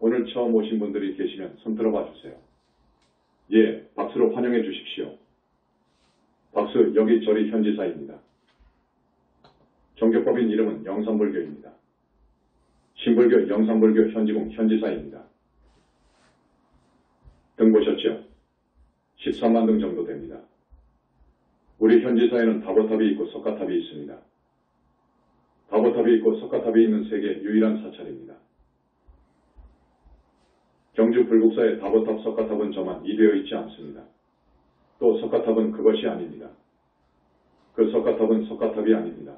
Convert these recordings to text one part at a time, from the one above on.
오늘 처음 오신 분들이 계시면 손 들어봐 주세요. 예, 박수로 환영해 주십시오. 박수, 여기 저리 현지사입니다. 종교법인 이름은 영산불교입니다. 신불교 영산불교 현지공 현지사입니다. 등 보셨죠? 13만 등 정도 됩니다. 우리 현지사에는 다보탑이 있고 석가탑이 있습니다. 다보탑이 있고 석가탑이 있는 세계 유일한 사찰입니다. 경주 불국사의 다보탑 석가탑은 저만 이되어 있지 않습니다. 또 석가탑은 그것이 아닙니다. 그 석가탑은 석가탑이 아닙니다.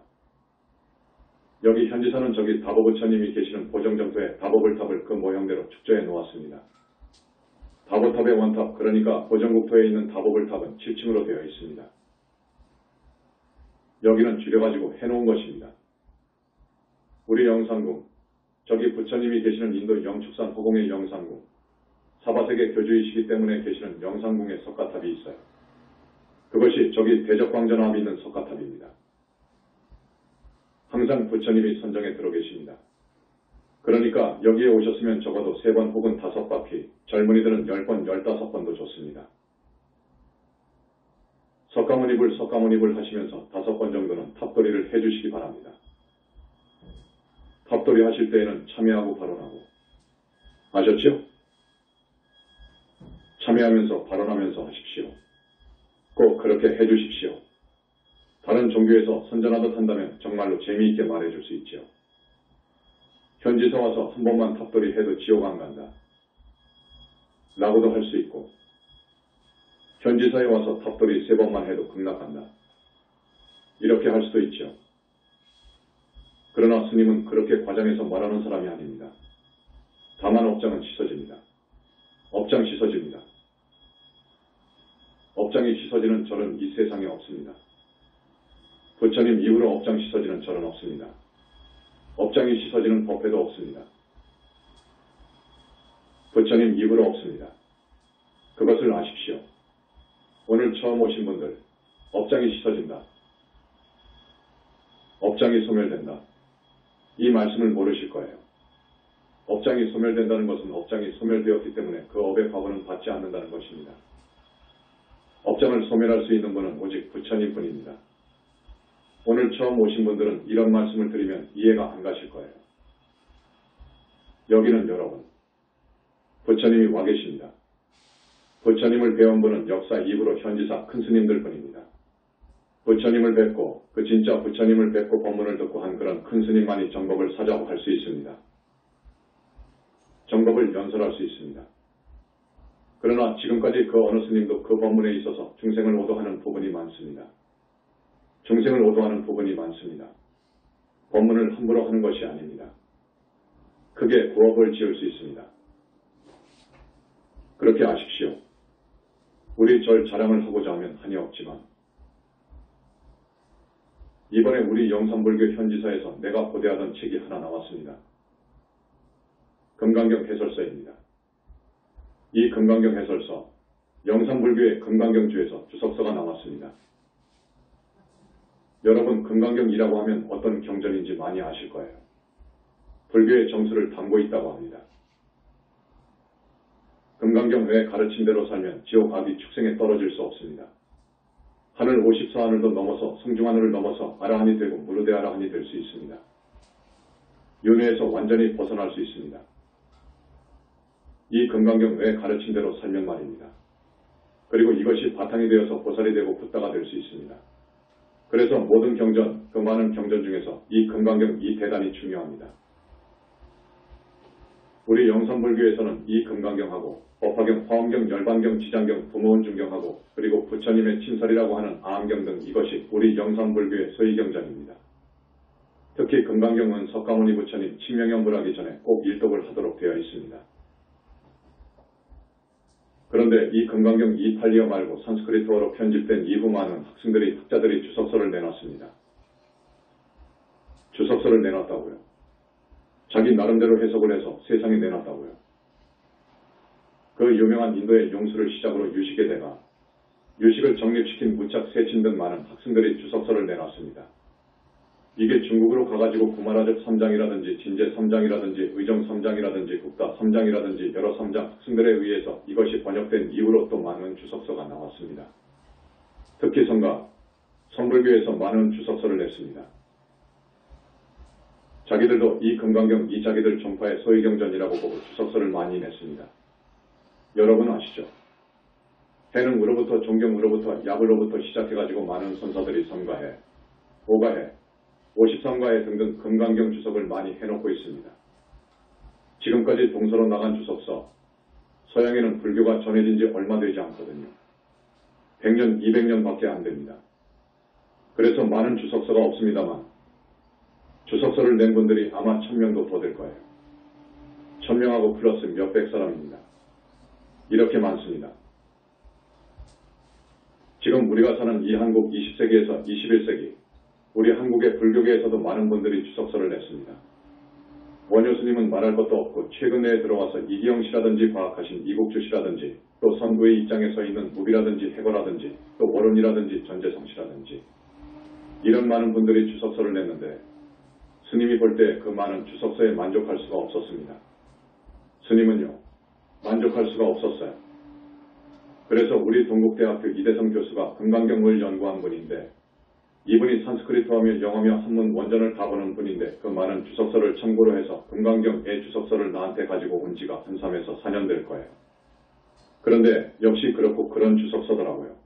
여기 현지사는 저기 다보부처님이 계시는 보정정토에 다보불탑을 그 모형대로 축조해 놓았습니다. 다보탑의 원탑, 그러니까 보정국토에 있는 다보불탑은 7층으로 되어 있습니다. 여기는 줄여가지고 해놓은 것입니다. 우리 영산궁, 저기 부처님이 계시는 인도 영축산 허공의 영산궁, 사바세계 교주이시기 때문에 계시는 영산궁에 석가탑이 있어요. 그것이 저기 대적광전 앞에 있는 석가탑입니다. 항상 부처님이 선정에 들어 계십니다. 그러니까 여기에 오셨으면 적어도 3번 혹은 5바퀴, 젊은이들은 10번, 15번도 좋습니다. 석가모니불 하시면서 5번 정도는 탑돌이를 해주시기 바랍니다. 탑돌이 하실 때에는 참여하고 발언하고. 아셨죠? 참여하면서 발언하면서 하십시오. 꼭 그렇게 해주십시오. 다른 종교에서 선전하듯 한다면 정말로 재미있게 말해줄 수 있죠. 현지사 와서 한 번만 탑돌이 해도 지옥 안 간다. 라고도 할 수 있고, 현지사에 와서 탑돌이 3번만 해도 극락한다. 이렇게 할 수도 있죠. 그러나 스님은 그렇게 과장해서 말하는 사람이 아닙니다. 다만 업장은 씻어집니다. 업장 씻어집니다. 업장이 씻어지는 절은 이 세상에 없습니다. 부처님 이후로 업장 씻어지는 절은 없습니다. 업장이 씻어지는 법회도 없습니다. 부처님 이후로 없습니다. 그것을 아십시오. 오늘 처음 오신 분들, 업장이 씻어진다. 업장이 소멸된다. 이 말씀을 모르실 거예요. 업장이 소멸된다는 것은 업장이 소멸되었기 때문에 그 업의 과보는 받지 않는다는 것입니다. 업장을 소멸할 수 있는 분은 오직 부처님 뿐입니다. 오늘 처음 오신 분들은 이런 말씀을 드리면 이해가 안 가실 거예요. 여기는 여러분, 부처님이 와 계십니다. 부처님을 배운 분은 역사 이후로 현지사 큰 스님들 뿐입니다. 부처님을 뵙고 그 진짜 부처님을 뵙고 법문을 듣고 한 그런 큰 스님만이 정법을 사자고 할 수 있습니다. 정법을 연설할 수 있습니다. 그러나 지금까지 그 어느 스님도 그 법문에 있어서 중생을 오도하는 부분이 많습니다. 중생을 오도하는 부분이 많습니다. 법문을 함부로 하는 것이 아닙니다. 크게 구업을 지을 수 있습니다. 그렇게 아십시오. 우리 절 자랑을 하고자 하면 한이 없지만 이번에 우리 영산불교 현지사에서 내가 고대하던 책이 하나 나왔습니다. 금강경 해설서입니다. 이 금강경 해설서, 영산불교의 금강경주에서 주석서가 나왔습니다. 여러분, 금강경이라고 하면 어떤 경전인지 많이 아실 거예요. 불교의 정수를 담고 있다고 합니다. 금강경 외에 가르친 대로 살면 지옥 악이 축생에 떨어질 수 없습니다. 하늘 54하늘도 넘어서 성중하늘을 넘어서 아라한이 되고 무르대 아라한이 될 수 있습니다. 윤회에서 완전히 벗어날 수 있습니다. 이 금강경 외에 가르친 대로 살면 말입니다. 그리고 이것이 바탕이 되어서 보살이 되고 붓다가 될 수 있습니다. 그래서 모든 경전, 그 많은 경전 중에서 이 금강경 이 대단히 중요합니다. 우리 영산불교에서는 이 금강경하고 법화경, 화엄경, 열반경, 지장경, 부모원중경하고 그리고 부처님의 친설이라고 하는 아함경 등 이것이 우리 영산불교의 소위경전입니다. 특히 금강경은 석가모니 부처님 칭명연불하기 전에 꼭 일독을 하도록 되어 있습니다. 그런데 이 금강경 이탈리아 말고 산스크리트어로 편집된 이후 많은 학자들이 주석서를 내놨습니다. 주석서를 내놨다고요. 자기 나름대로 해석을 해서 세상에 내놨다고요. 그 유명한 인도의 용수를 시작으로 유식의 대가, 유식을 정립시킨 무착 세친 등 많은 학생들이 주석서를 내놨습니다. 이게 중국으로 가가지고 구마라적 3장이라든지 진제 3장이라든지 의정 3장이라든지 국다 3장이라든지 여러 3장 학생들에 의해서 이것이 번역된 이후로 또 많은 주석서가 나왔습니다. 특히 성가, 성불교에서 많은 주석서를 냈습니다. 자기들도 이 금강경 이 자기들 종파의 소위경전이라고 보고 주석서를 많이 냈습니다. 여러분 아시죠? 해능으로부터 존경으로부터 약으로부터 시작해가지고 많은 선사들이 성가해, 오가해, 53가해 등등 금강경 주석을 많이 해놓고 있습니다. 지금까지 동서로 나간 주석서, 서양에는 불교가 전해진 지 얼마 되지 않거든요. 100년, 200년밖에 안 됩니다. 그래서 많은 주석서가 없습니다만 주석서를 낸 분들이 아마 1000명도 더 될 거예요. 1000명하고 플러스 몇백 사람입니다. 이렇게 많습니다. 지금 우리가 사는 이 한국 20세기에서 21세기, 우리 한국의 불교계에서도 많은 분들이 주석서를 냈습니다. 원효 스님은 말할 것도 없고 최근에 들어와서 이기영 씨라든지 과학하신 이국주 씨라든지 또 선구의 입장에 서 있는 무비라든지 해거라든지 또 원훈이라든지 전재성 씨라든지 이런 많은 분들이 주석서를 냈는데 스님이 볼 때 그 많은 주석서에 만족할 수가 없었습니다. 스님은요, 만족할 수가 없었어요. 그래서 우리 동국대학교 이대성 교수가 금강경을 연구한 분인데 이분이 산스크리트어며 영어며 한문 원전을 다 보는 분인데 그 많은 주석서를 참고로 해서 금강경의 주석서를 나한테 가지고 온 지가 한 3에서 4년 될 거예요. 그런데 역시 그렇고 그런 주석서더라고요.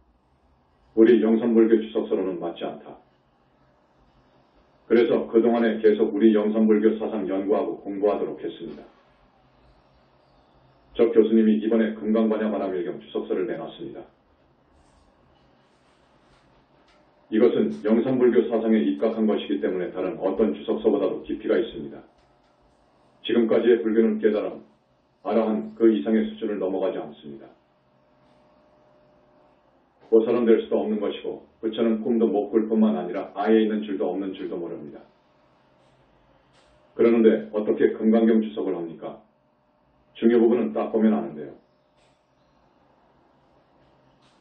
우리 영산불교 주석서로는 맞지 않다. 그래서 그동안에 계속 우리 영산불교 사상 연구하고 공부하도록 했습니다. 저 교수님이 이번에 금강반야바라밀경 주석서를 내놨습니다. 이것은 영산불교 사상에 입각한 것이기 때문에 다른 어떤 주석서보다도 깊이가 있습니다. 지금까지의 불교는 깨달음, 아라한 그 이상의 수준을 넘어가지 않습니다. 보살은 될 수도 없는 것이고 부처는 꿈도 못 꿀 뿐만 아니라 아예 있는 줄도 없는 줄도 모릅니다. 그러는데 어떻게 금강경 주석을 합니까? 중요 부분은 딱 보면 아는데요.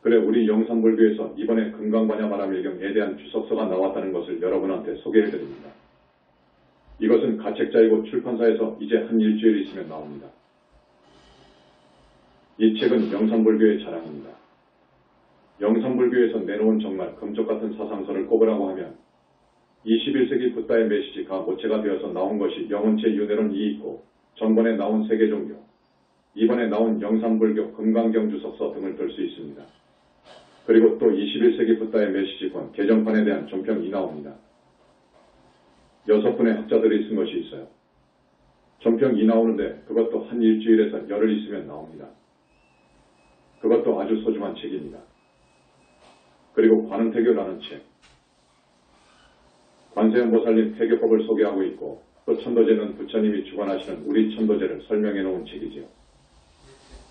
그래 우리 영산불교에서 이번에 금강반야바라밀경에 대한 주석서가 나왔다는 것을 여러분한테 소개해드립니다. 이것은 가책자이고 출판사에서 이제 한 일주일 있으면 나옵니다. 이 책은 영산불교의 자랑입니다. 영산불교에서 내놓은 정말 금쪽같은 사상서를 꼽으라고 하면 21세기 붓다의 메시지가 모체가 되어서 나온 것이 영혼체 윤회론 2 있고 전번에 나온 세계종교, 이번에 나온 영산불교 금강경 주석서 등을 들 수 있습니다. 그리고 또 21세기 붓다의 메시지권 개정판에 대한 종평이 나옵니다. 6분의 학자들이 쓴 것이 있어요. 종평이 나오는데 그것도 한 일주일에서 열흘 있으면 나옵니다. 그것도 아주 소중한 책입니다. 그리고 관음태교라는 책, 관세음보살님 태교법을 소개하고 있고 또 천도제는 부처님이 주관하시는 우리 천도제를 설명해 놓은 책이지요.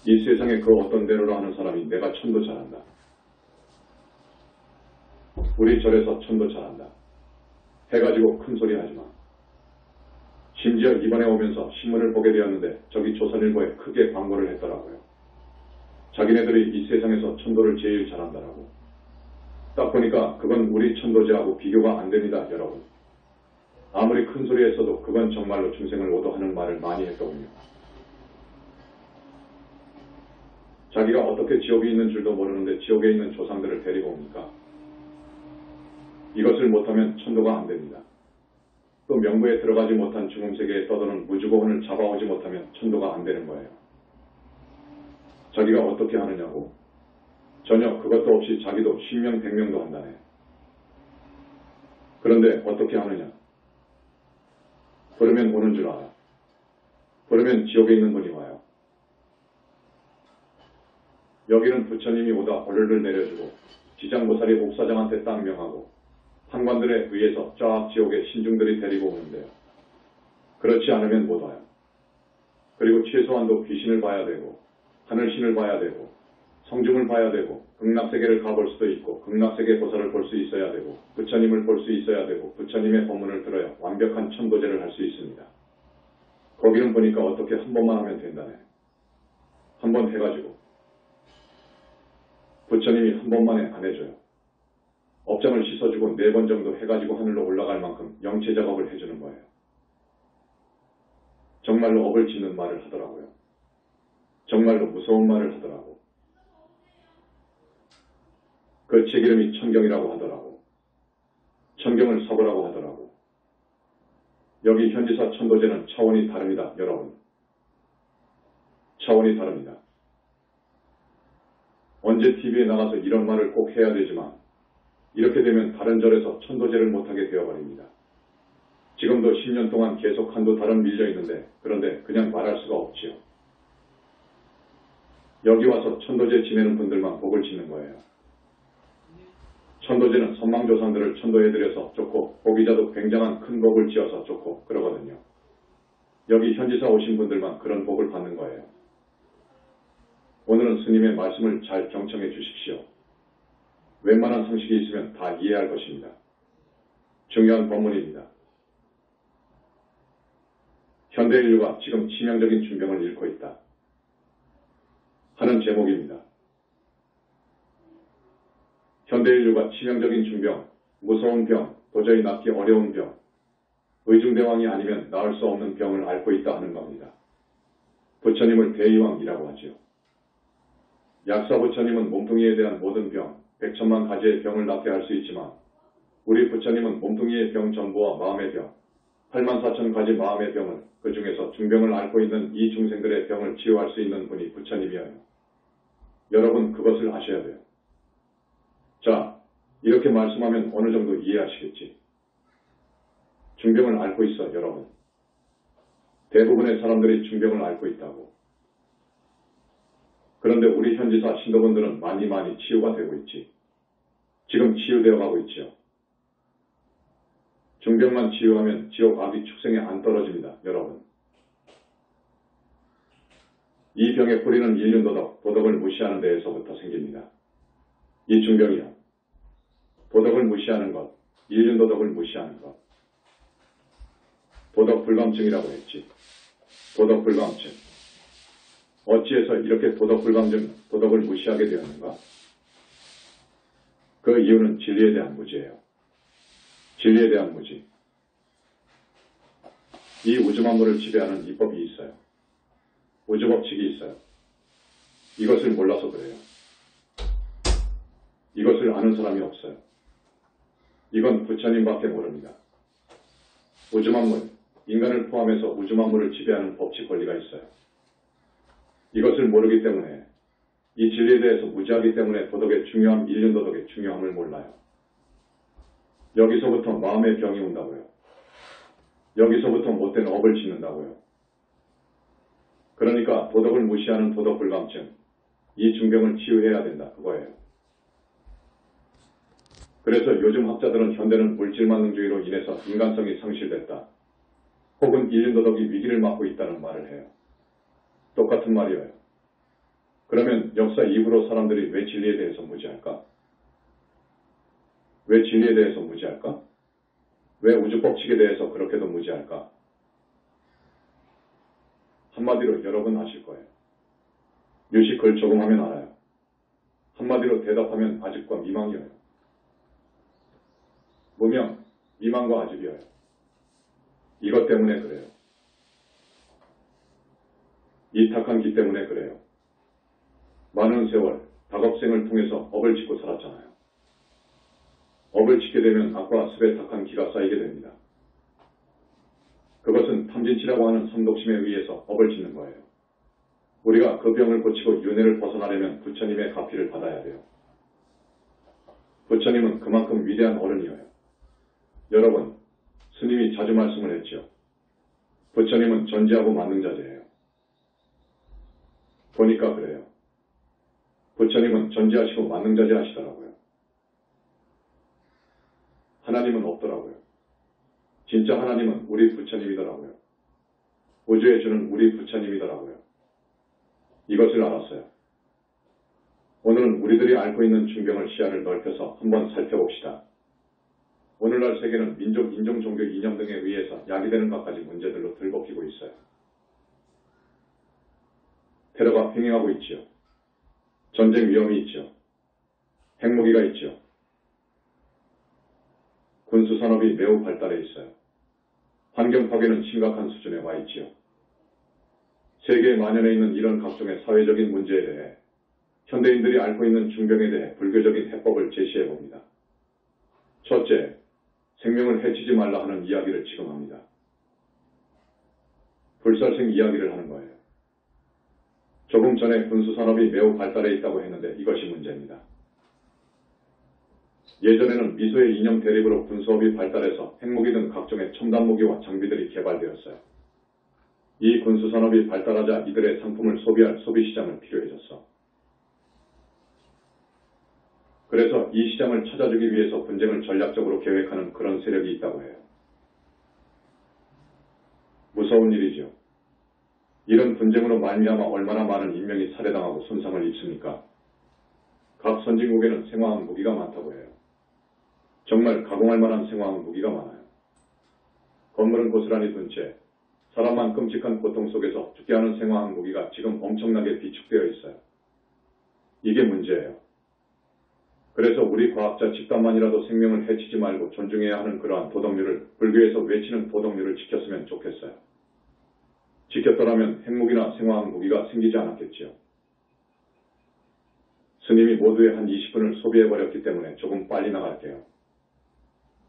이 세상에 그 어떤 대로로 하는 사람이 내가 천도 잘한다. 우리 절에서 천도 잘한다. 해가지고 큰 소리 하지마. 심지어 이번에 오면서 신문을 보게 되었는데 저기 조선일보에 크게 광고를 했더라고요. 자기네들이 이 세상에서 천도를 제일 잘한다라고. 딱 보니까 그건 우리 천도제하고 비교가 안 됩니다, 여러분. 아무리 큰 소리 했어도 그건 정말로 중생을 오도하는 말을 많이 했더군요. 자기가 어떻게 지옥에 있는 줄도 모르는데 지옥에 있는 조상들을 데리고 옵니까? 이것을 못하면 천도가 안 됩니다. 또 명부에 들어가지 못한 중음세계에 떠도는 무주고혼을 잡아오지 못하면 천도가 안 되는 거예요. 자기가 어떻게 하느냐고? 전혀 그것도 없이 자기도 10명 100명도 한다네. 그런데 어떻게 하느냐? 그러면 오는 줄 알아. 그러면 지옥에 있는 분이 와요. 여기는 부처님이 오다 벌을 내려주고 지장보살이 옥사장한테 딱 명하고 판관들에 의해서 쫙 지옥에 신중들이 데리고 오는데요. 그렇지 않으면 못 와요. 그리고 최소한도 귀신을 봐야 되고 하늘신을 봐야 되고 성중을 봐야 되고 극락세계를 가볼 수도 있고 극락세계 보살을 볼 수 있어야 되고 부처님을 볼 수 있어야 되고 부처님의 법문을 들어야 완벽한 천도제를 할 수 있습니다. 거기는 보니까 어떻게 한 번만 하면 된다네. 한 번 해가지고 부처님이 한 번만에 안 해줘요. 업장을 씻어주고 4번 정도 해가지고 하늘로 올라갈 만큼 영체 작업을 해주는 거예요. 정말로 업을 짓는 말을 하더라고요. 정말로 무서운 말을 하더라고. 그 책 이름이 천경이라고 하더라고. 천경을 사보라고 하더라고. 여기 현지사 천도제는 차원이 다릅니다, 여러분. 차원이 다릅니다. 언제 TV에 나가서 이런 말을 꼭 해야 되지만 이렇게 되면 다른 절에서 천도제를 못하게 되어버립니다. 지금도 10년 동안 계속 한두 달은 밀려있는데 그런데 그냥 말할 수가 없지요. 여기 와서 천도제 지내는 분들만 복을 짓는 거예요. 천도제는 선망조상들을 천도해드려서 좋고 복이자도 굉장한 큰 복을 지어서 좋고 그러거든요. 여기 현지사 오신 분들만 그런 복을 받는 거예요. 오늘은 스님의 말씀을 잘 경청해 주십시오. 웬만한 상식이 있으면 다 이해할 것입니다. 중요한 법문입니다. 현대 인류가 지금 치명적인 중병을 잃고 있다. 하는 제목입니다. 현대 인류가 치명적인 중병, 무서운 병, 도저히 낫기 어려운 병, 의중대왕이 아니면 나을 수 없는 병을 앓고 있다 하는 겁니다. 부처님을 대의왕이라고 하죠. 약사 부처님은 몸뚱이에 대한 모든 병, 100천만 가지의 병을 낫게 할 수 있지만 우리 부처님은 몸뚱이의 병 전부와 마음의 병, 8만 4천 가지 마음의 병을 그 중에서 중병을 앓고 있는 이 중생들의 병을 치유할 수 있는 분이 부처님이에요. 여러분 그것을 아셔야 돼요. 자, 이렇게 말씀하면 어느 정도 이해하시겠지. 중병을 앓고 있어, 여러분. 대부분의 사람들이 중병을 앓고 있다고. 그런데 우리 현지사 신도분들은 많이 치유가 되고 있지. 지금 치유되어 가고 있죠. 중병만 치유하면 지옥 아비 축생에 안 떨어집니다, 여러분. 이 병의 뿌리는 인륜도덕, 도덕을 무시하는 데에서부터 생깁니다. 이 중병이요. 도덕을 무시하는 것, 인륜도덕을 무시하는 것. 도덕불감증이라고 했지. 도덕불감증. 어찌해서 이렇게 도덕불감증, 도덕을 무시하게 되었는가? 그 이유는 진리에 대한 무지예요. 진리에 대한 무지. 이 우주만물을 지배하는 이법이 있어요. 우주법칙이 있어요. 이것을 몰라서 그래요. 이것을 아는 사람이 없어요. 이건 부처님밖에 모릅니다. 우주만물, 인간을 포함해서 우주만물을 지배하는 법칙 권리가 있어요. 이것을 모르기 때문에 이 진리에 대해서 무지하기 때문에 도덕의 중요함, 인륜도덕의 중요함을 몰라요. 여기서부터 마음의 병이 온다고요. 여기서부터 못된 업을 짓는다고요. 그러니까 도덕을 무시하는 도덕불감증, 이 중병을 치유해야 된다, 그거예요. 그래서 요즘 학자들은 현대는 물질만능주의로 인해서 인간성이 상실됐다. 혹은 인륜도덕이 위기를 맞고 있다는 말을 해요. 똑같은 말이에요. 그러면 역사 이후로 사람들이 왜 진리에 대해서 무지할까? 왜 진리에 대해서 무지할까? 왜 우주법칙에 대해서 그렇게도 무지할까? 한마디로 여러분 아실 거예요. 유식 글 조금 하면 알아요. 한마디로 대답하면 아직과 미망이에요. 무명, 미망과 아직이에요. 이것 때문에 그래요. 이 탁한 기 때문에 그래요. 많은 세월, 닭업생을 통해서 업을 짓고 살았잖아요. 업을 짓게 되면 악과 습에 탁한 기가 쌓이게 됩니다. 그것은 탐진치라고 하는 선독심에 의해서 업을 짓는 거예요. 우리가 그 병을 고치고 윤회를 벗어나려면 부처님의 가피를 받아야 돼요. 부처님은 그만큼 위대한 어른이에요. 여러분, 스님이 자주 말씀을 했죠. 부처님은 전지하고 만능자재예요. 보니까 그래요. 부처님은 전지하시고 만능자재 하시더라고요. 하나님은 없더라고요. 진짜 하나님은 우리 부처님이더라고요. 우주의 주는 우리 부처님이더라고요. 이것을 알았어요. 오늘은 우리들이 앓고 있는 중병을 시야를 넓혀서 한번 살펴봅시다. 오늘날 세계는 민족, 인종, 종교, 이념 등에 의해서 야기되는 것까지 문제들로 들볶이고 있어요. 테러가 횡행하고 있지요. 전쟁 위험이 있죠. 핵무기가 있죠. 군수산업이 매우 발달해 있어요. 환경 파괴는 심각한 수준에 와 있지요. 세계에 만연해 있는 이런 각종의 사회적인 문제에 대해 현대인들이 앓고 있는 중병에 대해 불교적인 해법을 제시해 봅니다. 첫째, 생명을 해치지 말라 하는 이야기를 지금 합니다. 불살생 이야기를 하는 거예요. 조금 전에 군수산업이 매우 발달해 있다고 했는데 이것이 문제입니다. 예전에는 미소의 이념 대립으로 군수업이 발달해서 핵무기 등 각종의 첨단 무기와 장비들이 개발되었어요. 이 군수산업이 발달하자 이들의 상품을 소비할 소비시장은 필요해졌어. 그래서 이 시장을 찾아주기 위해서 분쟁을 전략적으로 계획하는 그런 세력이 있다고 해요. 무서운 일이죠. 이런 분쟁으로 말미암아 얼마나 많은 인명이 살해당하고 손상을 입습니까? 각 선진국에는 생화학 무기가 많다고 해요. 정말 가공할 만한 생화학 무기가 많아요. 건물은 고스란히 둔 채 사람만 끔찍한 고통 속에서 죽게 하는 생화학 무기가 지금 엄청나게 비축되어 있어요. 이게 문제예요. 그래서 우리 과학자 집단만이라도 생명을 해치지 말고 존중해야 하는 그러한 도덕률을 불교에서 외치는 도덕률을 지켰으면 좋겠어요. 지켰더라면 핵무기나 생화학 무기가 생기지 않았겠지요. 스님이 모두의 한 20분을 소비해버렸기 때문에 조금 빨리 나갈게요.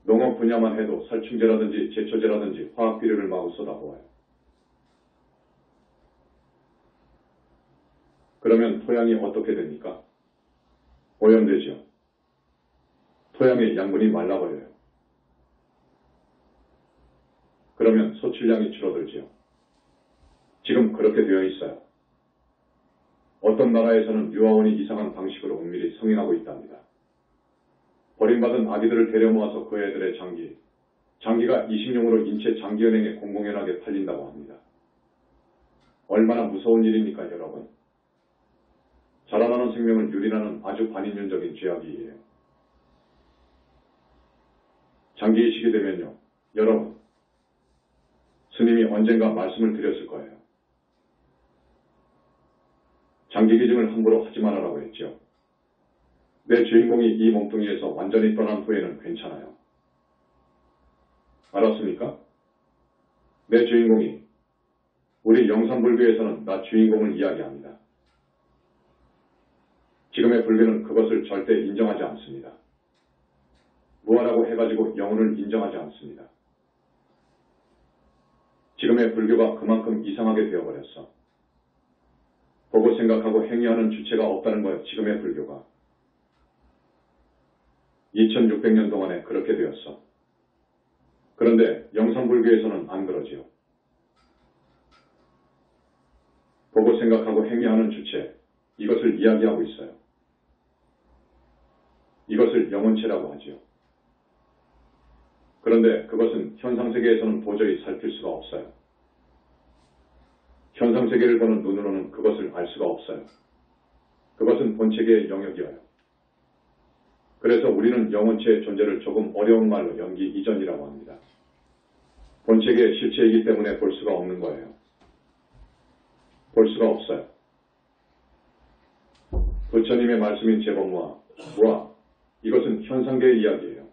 농업 분야만 해도 살충제라든지 제초제라든지 화학비료를 마구 쏟아부어요. 그러면 토양이 어떻게 됩니까? 오염되죠. 토양의 양분이 말라버려요. 그러면 소출량이 줄어들지요. 지금 그렇게 되어 있어요. 어떤 나라에서는 유아원이 이상한 방식으로 은밀히 성행하고 있답니다. 버림받은 아기들을 데려 모아서 그 애들의 장기가 이식용으로 인체 장기은행에 공공연하게 팔린다고 합니다. 얼마나 무서운 일입니까, 여러분? 자라나는 생명을 유린하는 아주 반인륜적인 죄악이에요. 장기 이식이 되면요, 여러분, 스님이 언젠가 말씀을 드렸을 거예요. 장기 기증을 함부로 하지 말아라고 했죠. 내 주인공이 이 몸뚱이에서 완전히 떠난 후에는 괜찮아요. 알았습니까? 내 주인공이, 우리 영산불교에서는 나 주인공을 이야기합니다. 지금의 불교는 그것을 절대 인정하지 않습니다. 무아라고 해가지고 영혼을 인정하지 않습니다. 지금의 불교가 그만큼 이상하게 되어버렸어. 보고 생각하고 행위하는 주체가 없다는 거예요. 지금의 불교가. 2600년 동안에 그렇게 되었어. 그런데 영산불교에서는 안 그러지요. 보고 생각하고 행위하는 주체, 이것을 이야기하고 있어요. 이것을 영혼체라고 하지요. 그런데 그것은 현상세계에서는 도저히 살필 수가 없어요. 현상세계를 보는 눈으로는 그것을 알 수가 없어요. 그것은 본체계의 영역이어요. 그래서 우리는 영혼체의 존재를 조금 어려운 말로 연기 이전이라고 합니다. 본체계의 실체이기 때문에 볼 수가 없는 거예요. 볼 수가 없어요. 부처님의 말씀인 제법무아, 이것은 현상계의 이야기예요.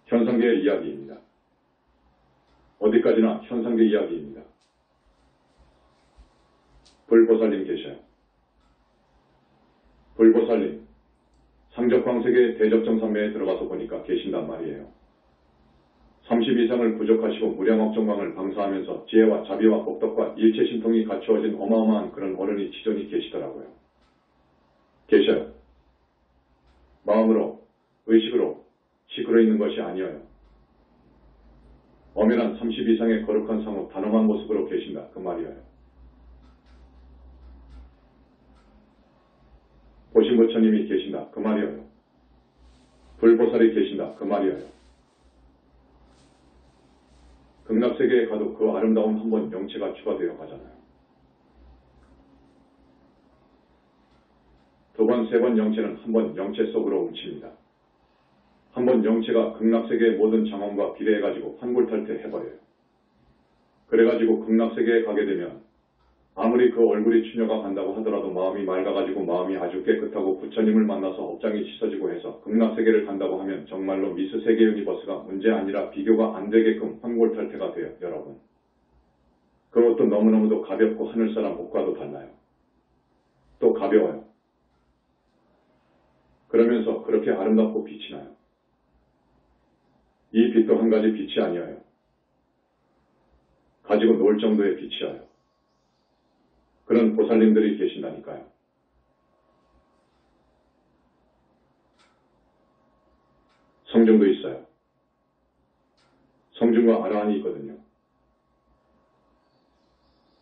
현상계의 이야기입니다. 어디까지나 현상계 이야기입니다. 불보살님 계셔요. 불보살님, 상적광세계의 대적정산매에 들어가서 보니까 계신단 말이에요. 30 이상을 부족하시고 무량억정광을 방사하면서 지혜와 자비와 복덕과 일체신통이 갖추어진 어마어마한 그런 어른이 지존이 계시더라고요. 계셔요. 마음으로, 의식으로, 식으로 있는 것이 아니어요. 엄연한 30 이상의 거룩한 상호 단엄한 모습으로 계신다. 그 말이에요. 보신 부처님이 계신다. 그 말이에요. 불보살이 계신다. 그 말이에요. 극락세계에 가도 그 아름다운 한 번 영체가 추가되어 가잖아요. 두 번, 세 번 영체는 한 번 영체 속으로 뭉칩니다. 한 번 영체가 극락세계의 모든 장엄과 비례해가지고 환골탈태 해버려요. 그래가지고 극락세계에 가게 되면 아무리 그 얼굴이 추녀가 간다고 하더라도 마음이 맑아가지고 마음이 아주 깨끗하고 부처님을 만나서 업장이 씻어지고 해서 극락세계를 간다고 하면 정말로 미스 세계 유니버스가 문제 아니라 비교가 안 되게끔 환골탈태가 돼요, 여러분. 그것도 너무너무도 가볍고 하늘사람 옷과도 달라요. 또 가벼워요. 그러면서 그렇게 아름답고 빛이 나요. 이 빛도 한 가지 빛이 아니어요. 가지고 놀 정도의 빛이어요. 그런 보살님들이 계신다니까요. 성중도 있어요. 성중과 아라한이 있거든요.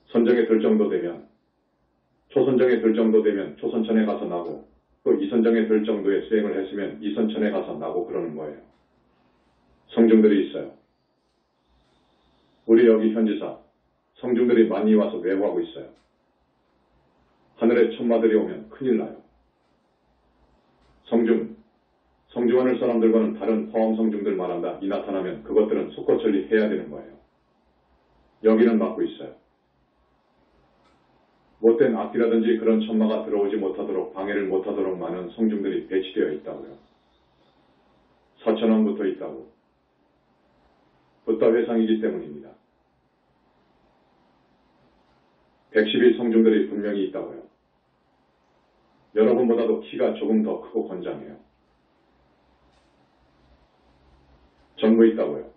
선정에 들 정도 되면, 초선정에 들 정도 되면 초선천에 가서 나고, 또 이선정에 들 정도의 수행을 했으면 이선천에 가서 나고 그러는 거예요. 성중들이 있어요. 우리 여기 현지사, 성중들이 많이 와서 외부하고 있어요. 하늘에 천마들이 오면 큰일 나요. 성중하는 사람들과는 다른 포함 성중들 말한다. 이 나타나면 그것들은 속고 처리해야 되는 거예요. 여기는 막고 있어요. 못된 악기라든지 그런 천마가 들어오지 못하도록 방해를 못하도록 많은 성중들이 배치되어 있다고요. 4,000왕부터 있다고. 붓다 회상이기 때문입니다. 111 성중들이 분명히 있다고요. 여러분보다도 키가 조금 더 크고 건장해요. 전부 있다고요.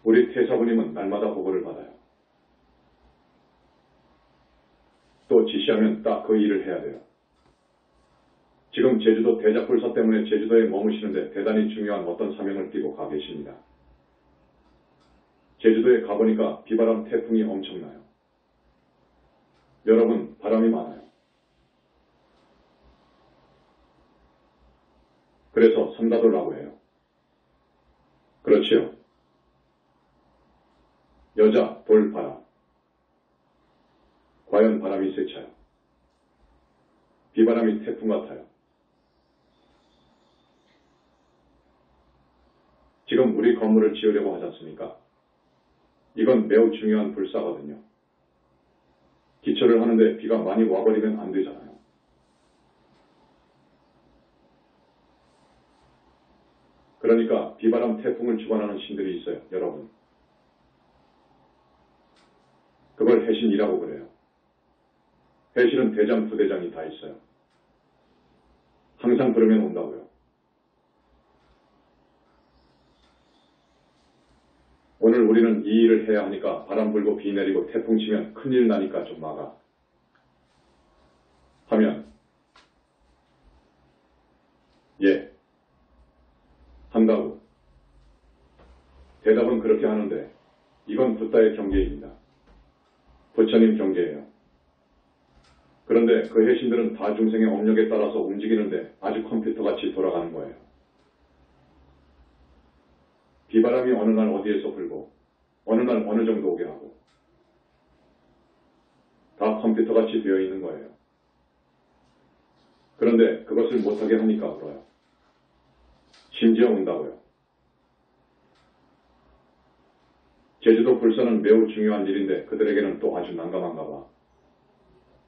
우리 태사부님은 날마다 보고를 받아요. 또 지시하면 딱 그 일을 해야 돼요. 지금 제주도 대작불사 때문에 제주도에 머무시는데 대단히 중요한 어떤 사명을 띠고 가 계십니다. 제주도에 가보니까 비바람 태풍이 엄청나요. 여러분, 바람이 많아요. 그래서 삼다돌라고 해요. 그렇지요. 여자, 돌, 바람. 과연 바람이 세차요. 비바람이 태풍 같아요. 지금 우리 건물을 지으려고 하지 않습니까? 이건 매우 중요한 불사거든요. 기초를 하는데 비가 많이 와버리면 안 되잖아요. 그러니까 비바람 태풍을 주관하는 신들이 있어요, 여러분. 그걸 해신이라고 그래요. 해신은 대장, 부대장이 다 있어요. 항상 부르면 온다고요. 오늘 우리는 이 일을 해야 하니까 바람 불고 비 내리고 태풍 치면 큰일 나니까 좀 막아. 하면 예, 한다고. 대답은 그렇게 하는데 이건 붓다의 경계입니다. 부처님 경계예요. 그런데 그 해신들은 다 중생의 업력에 따라서 움직이는데 아주 컴퓨터같이 돌아가는 거예요. 비바람이 어느 날 어디에서 불고 어느 날 어느 정도 오게 하고 다 컴퓨터같이 되어 있는 거예요. 그런데 그것을 못하게 하니까 울어요. 심지어 운다고요. 제주도 불사는 매우 중요한 일인데 그들에게는 또 아주 난감한가 봐.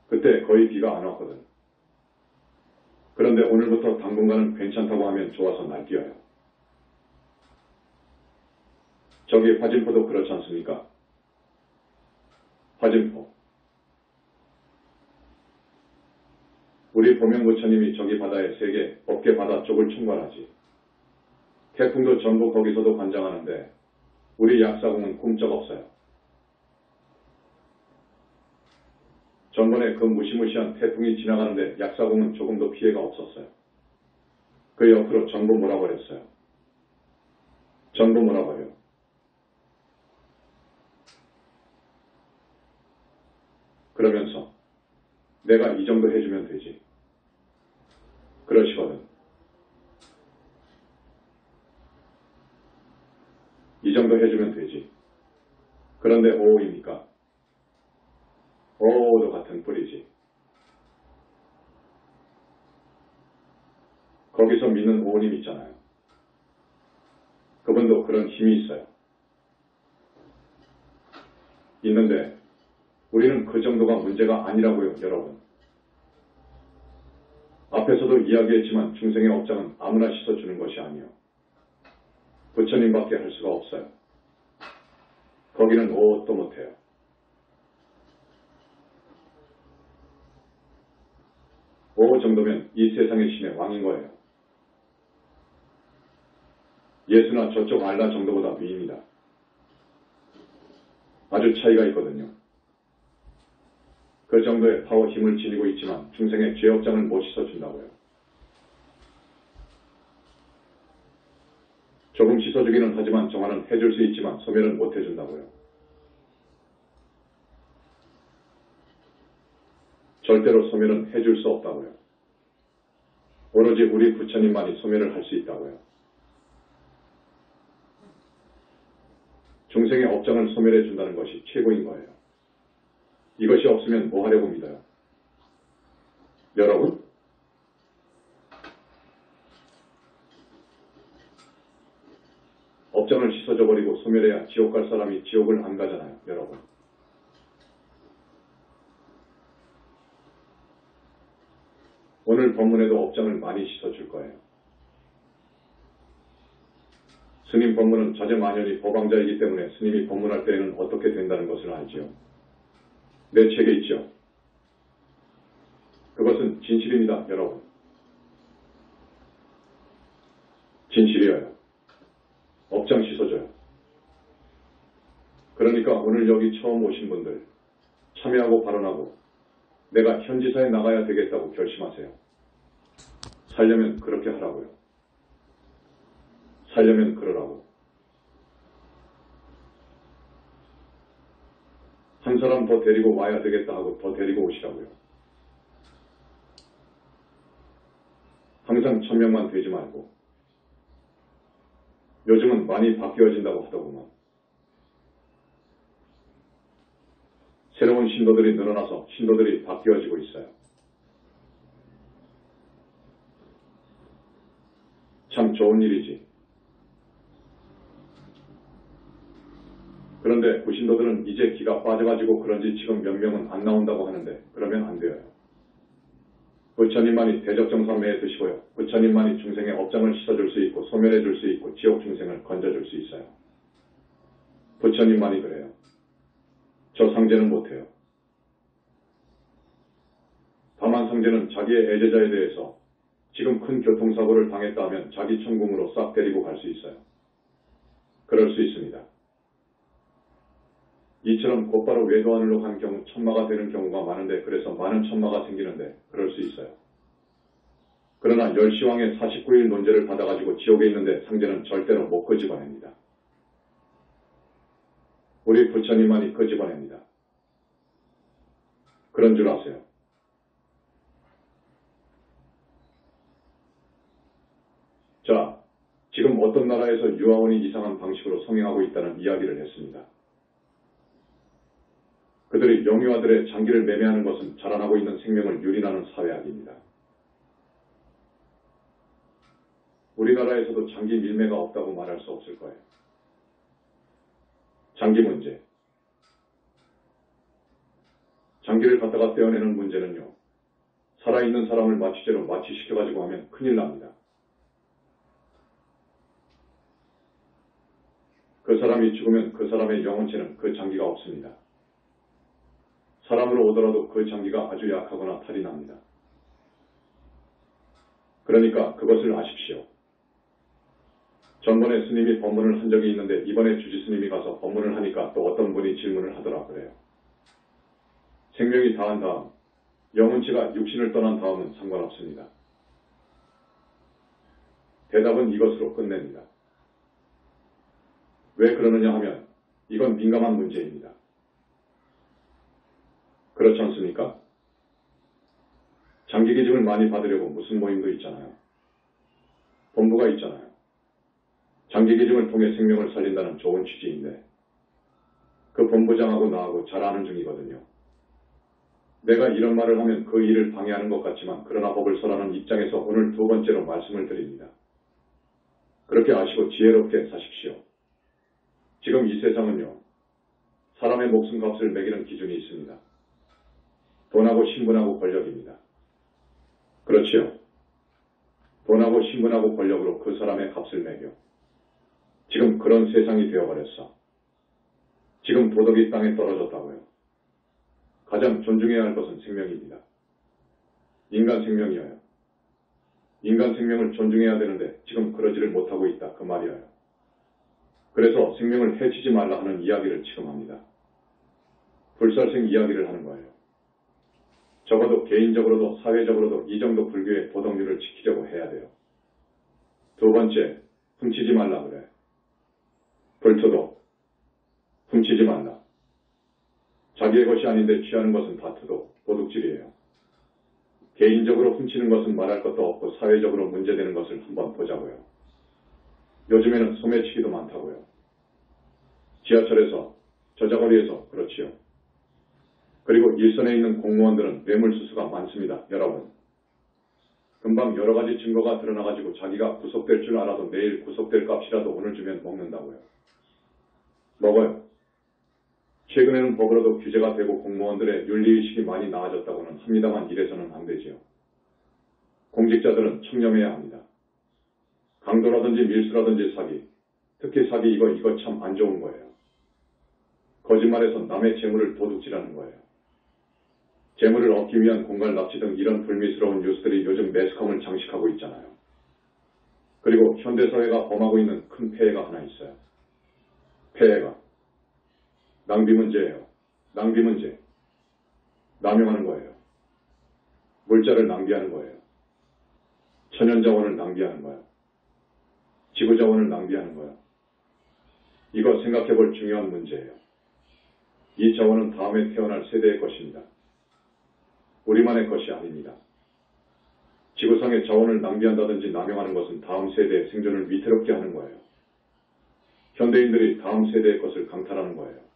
그때 거의 비가 안 왔거든. 그런데 오늘부터 당분간은 괜찮다고 하면 좋아서 날뛰어요. 저기 화진포도 그렇지 않습니까? 화진포. 우리 보명부처님이 저기 바다의 세계, 법계 바다 쪽을 총괄하지. 태풍도 전부 거기서도 관장하는데 우리 약사공은 꿈쩍없어요. 전번에 그 무시무시한 태풍이 지나가는데 약사공은 조금도 피해가 없었어요. 그 옆으로 전부 몰아버렸어요. 전부 몰아버려. 그러면서 내가 이 정도 해주면 되지. 그러시거든. 이 정도 해주면 되지. 그런데 오오입니까? 오오도 같은 뿌리지. 거기서 믿는 오오님 있잖아요. 그분도 그런 힘이 있어요. 있는데 우리는 그 정도가 문제가 아니라고요, 여러분. 앞에서도 이야기했지만 중생의 업장은 아무나 씻어주는 것이 아니요. 부처님밖에 할 수가 없어요. 거기는 무엇도 못해요. 오 정도면 이 세상의 신의 왕인 거예요. 예수나 저쪽 알라 정도보다 위입니다. 아주 차이가 있거든요. 그 정도의 파워 힘을 지니고 있지만 중생의 죄업장을 못 씻어준다고요. 조금 씻어주기는 하지만 정화는 해줄 수 있지만 소멸은 못 해준다고요. 절대로 소멸은 해줄 수 없다고요. 오로지 우리 부처님만이 소멸을 할 수 있다고요. 중생의 업장을 소멸해 준다는 것이 최고인 거예요. 이것이 없으면 뭐 하려고 믿어요? 여러분? 업장을 씻어줘버리고 소멸해야 지옥 갈 사람이 지옥을 안 가잖아요, 여러분. 오늘 법문에도 업장을 많이 씻어줄 거예요. 스님 법문은 자제만연이 법왕자이기 때문에 스님이 법문할 때에는 어떻게 된다는 것을 알지요. 내 책에 있죠. 그것은 진실입니다, 여러분. 진실이에요. 업장 씻어줘요. 그러니까 오늘 여기 처음 오신 분들 참여하고 발언하고 내가 현지사에 나가야 되겠다고 결심하세요. 살려면 그렇게 하라고요. 살려면 그러라고. 한 사람 더 데리고 와야 되겠다 하고 더 데리고 오시라고요. 항상 1000명만 되지 말고. 요즘은 많이 바뀌어진다고 하더구만. 새로운 신도들이 늘어나서 신도들이 바뀌어지고 있어요. 참 좋은 일이지. 그런데 구신도들은 이제 기가 빠져가지고 그런지 지금 몇 명은 안 나온다고 하는데 그러면 안 돼요. 부처님만이 대적정사매에 드시고요. 부처님만이 중생의 업장을 씻어줄 수 있고 소멸해줄 수 있고 지옥 중생을 건져줄 수 있어요. 부처님만이 그래요. 저 상제는 못해요. 다만 상제는 자기의 애제자에 대해서 지금 큰 교통사고를 당했다 하면 자기 천궁으로 싹 데리고 갈 수 있어요. 그럴 수 있습니다. 이처럼 곧바로 외도하늘로 간 경우 천마가 되는 경우가 많은데 그래서 많은 천마가 생기는데 그럴 수 있어요. 그러나 열시왕의 49일 논제를 받아가지고 지옥에 있는데 상제는 절대로 못 끄집어냅니다. 우리 부처님만이 끄집어냅니다. 그런 줄 아세요. 자, 지금 어떤 나라에서 유아원이 이상한 방식으로 성행하고 있다는 이야기를 했습니다. 그들이 영유아들의 장기를 매매하는 것은 자라나고 있는 생명을 유린하는 사회악입니다. 우리나라에서도 장기 밀매가 없다고 말할 수 없을 거예요. 장기 문제. 장기를 갖다가 떼어내는 문제는요. 살아있는 사람을 마취제로 마취시켜가지고 하면 큰일 납니다. 그 사람이 죽으면 그 사람의 영혼체는 그 장기가 없습니다. 사람으로 오더라도 그 장기가 아주 약하거나 탈이 납니다. 그러니까 그것을 아십시오. 전번에 스님이 법문을 한 적이 있는데 이번에 주지 스님이 가서 법문을 하니까 또 어떤 분이 질문을 하더라 그래요. 생명이 다한 다음, 영혼체가 육신을 떠난 다음은 상관없습니다. 대답은 이것으로 끝냅니다. 왜 그러느냐 하면 이건 민감한 문제입니다. 그렇지 않습니까? 장기 기증을 많이 받으려고 무슨 모임도 있잖아요. 본부가 있잖아요. 장기 기증을 통해 생명을 살린다는 좋은 취지인데 그 본부장하고 나하고 잘 아는 중이거든요. 내가 이런 말을 하면 그 일을 방해하는 것 같지만 그러나 법을 설하는 입장에서 오늘 두 번째로 말씀을 드립니다. 그렇게 아시고 지혜롭게 사십시오. 지금 이 세상은요. 사람의 목숨값을 매기는 기준이 있습니다. 돈하고 신분하고 권력입니다. 그렇지요. 돈하고 신분하고 권력으로 그 사람의 값을 매겨. 지금 그런 세상이 되어버렸어. 지금 도덕이 땅에 떨어졌다고요. 가장 존중해야 할 것은 생명입니다. 인간 생명이어요. 인간 생명을 존중해야 되는데 지금 그러지를 못하고 있다 그 말이에요. 그래서 생명을 해치지 말라 하는 이야기를 지금 합니다. 불살생 이야기를 하는 거예요. 적어도 개인적으로도 사회적으로도 이 정도 불교의 도덕률을 지키려고 해야 돼요. 두 번째, 훔치지 말라 그래. 불투도 훔치지 말라. 자기의 것이 아닌데 취하는 것은 다투도 도둑질이에요. 개인적으로 훔치는 것은 말할 것도 없고 사회적으로 문제되는 것을 한번 보자고요. 요즘에는 소매치기도 많다고요. 지하철에서, 저자거리에서 그렇지요. 그리고 일선에 있는 공무원들은 뇌물수수가 많습니다. 여러분. 금방 여러 가지 증거가 드러나가지고 자기가 구속될 줄 알아도 내일 구속될 값이라도 오늘 주면 먹는다고요. 먹어요. 최근에는 법으로도 규제가 되고 공무원들의 윤리의식이 많이 나아졌다고는 합니다만 이래서는 안 되지요. 공직자들은 청렴해야 합니다. 강도라든지 밀수라든지 사기, 특히 사기 이거 참 안 좋은 거예요. 거짓말해서 남의 재물을 도둑질하는 거예요. 재물을 얻기 위한 공갈 납치 등 이런 불미스러운 뉴스들이 요즘 매스컴을 장식하고 있잖아요. 그리고 현대사회가 범하고 있는 큰 폐해가 하나 있어요. 폐해가. 낭비 문제예요. 낭비 문제. 남용하는 거예요. 물자를 낭비하는 거예요. 천연자원을 낭비하는 거예요. 지구자원을 낭비하는 거예요. 이거 생각해볼 중요한 문제예요. 이 자원은 다음에 태어날 세대의 것입니다. 우리만의 것이 아닙니다. 지구상의 자원을 낭비한다든지 남용하는 것은 다음 세대의 생존을 위태롭게 하는 거예요. 현대인들이 다음 세대의 것을 강탈하는 거예요.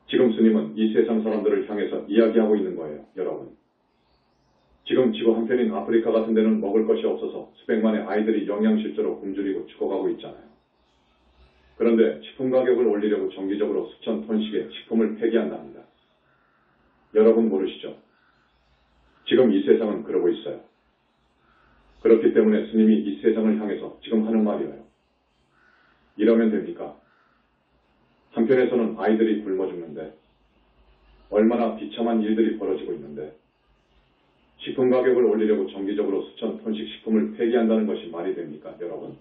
지금 스님은 이 세상 사람들을 향해서 이야기하고 있는 거예요. 여러분. 지금 지구 한편인 아프리카 같은 데는 먹을 것이 없어서 수백만의 아이들이 영양실조로 굶주리고 죽어가고 있잖아요. 그런데 식품 가격을 올리려고 정기적으로 수천 톤씩의 식품을 폐기한답니다. 여러분 모르시죠? 지금 이 세상은 그러고 있어요. 그렇기 때문에 스님이 이 세상을 향해서 지금 하는 말이에요. 이러면 됩니까? 한편에서는 아이들이 굶어 죽는데 얼마나 비참한 일들이 벌어지고 있는데 식품 가격을 올리려고 정기적으로 수천 톤씩 식품을 폐기한다는 것이 말이 됩니까? 여러분.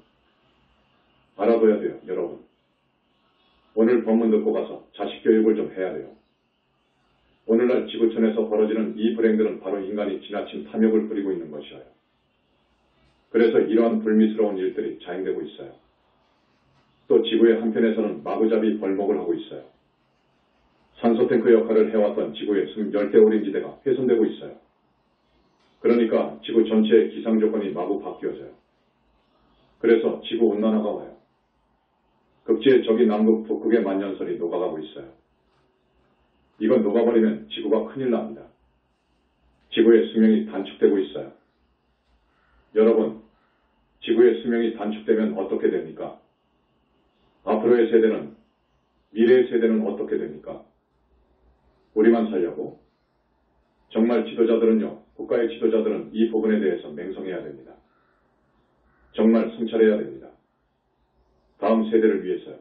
알아둬야 돼요. 여러분. 오늘 법문 듣고 가서 자식 교육을 좀 해야 돼요. 오늘날 지구촌에서 벌어지는 이 불행들은 바로 인간이 지나친 탐욕을 부리고 있는 것이에요. 그래서 이러한 불미스러운 일들이 자행되고 있어요. 또 지구의 한편에서는 마구잡이 벌목을 하고 있어요. 산소탱크 역할을 해왔던 지구의 숨 열대우림지대가 훼손되고 있어요. 그러니까 지구 전체의 기상조건이 마구 바뀌어져요. 그래서 지구온난화가 와요. 극지의 저기 남극 북극의 만년설이 녹아가고 있어요. 이건 녹아버리면 지구가 큰일 납니다. 지구의 수명이 단축되고 있어요. 여러분, 지구의 수명이 단축되면 어떻게 됩니까? 앞으로의 세대는, 미래의 세대는 어떻게 됩니까? 우리만 살려고? 정말 지도자들은요, 국가의 지도자들은 이 부분에 대해서 맹성해야 됩니다. 정말 성찰해야 됩니다. 다음 세대를 위해서요.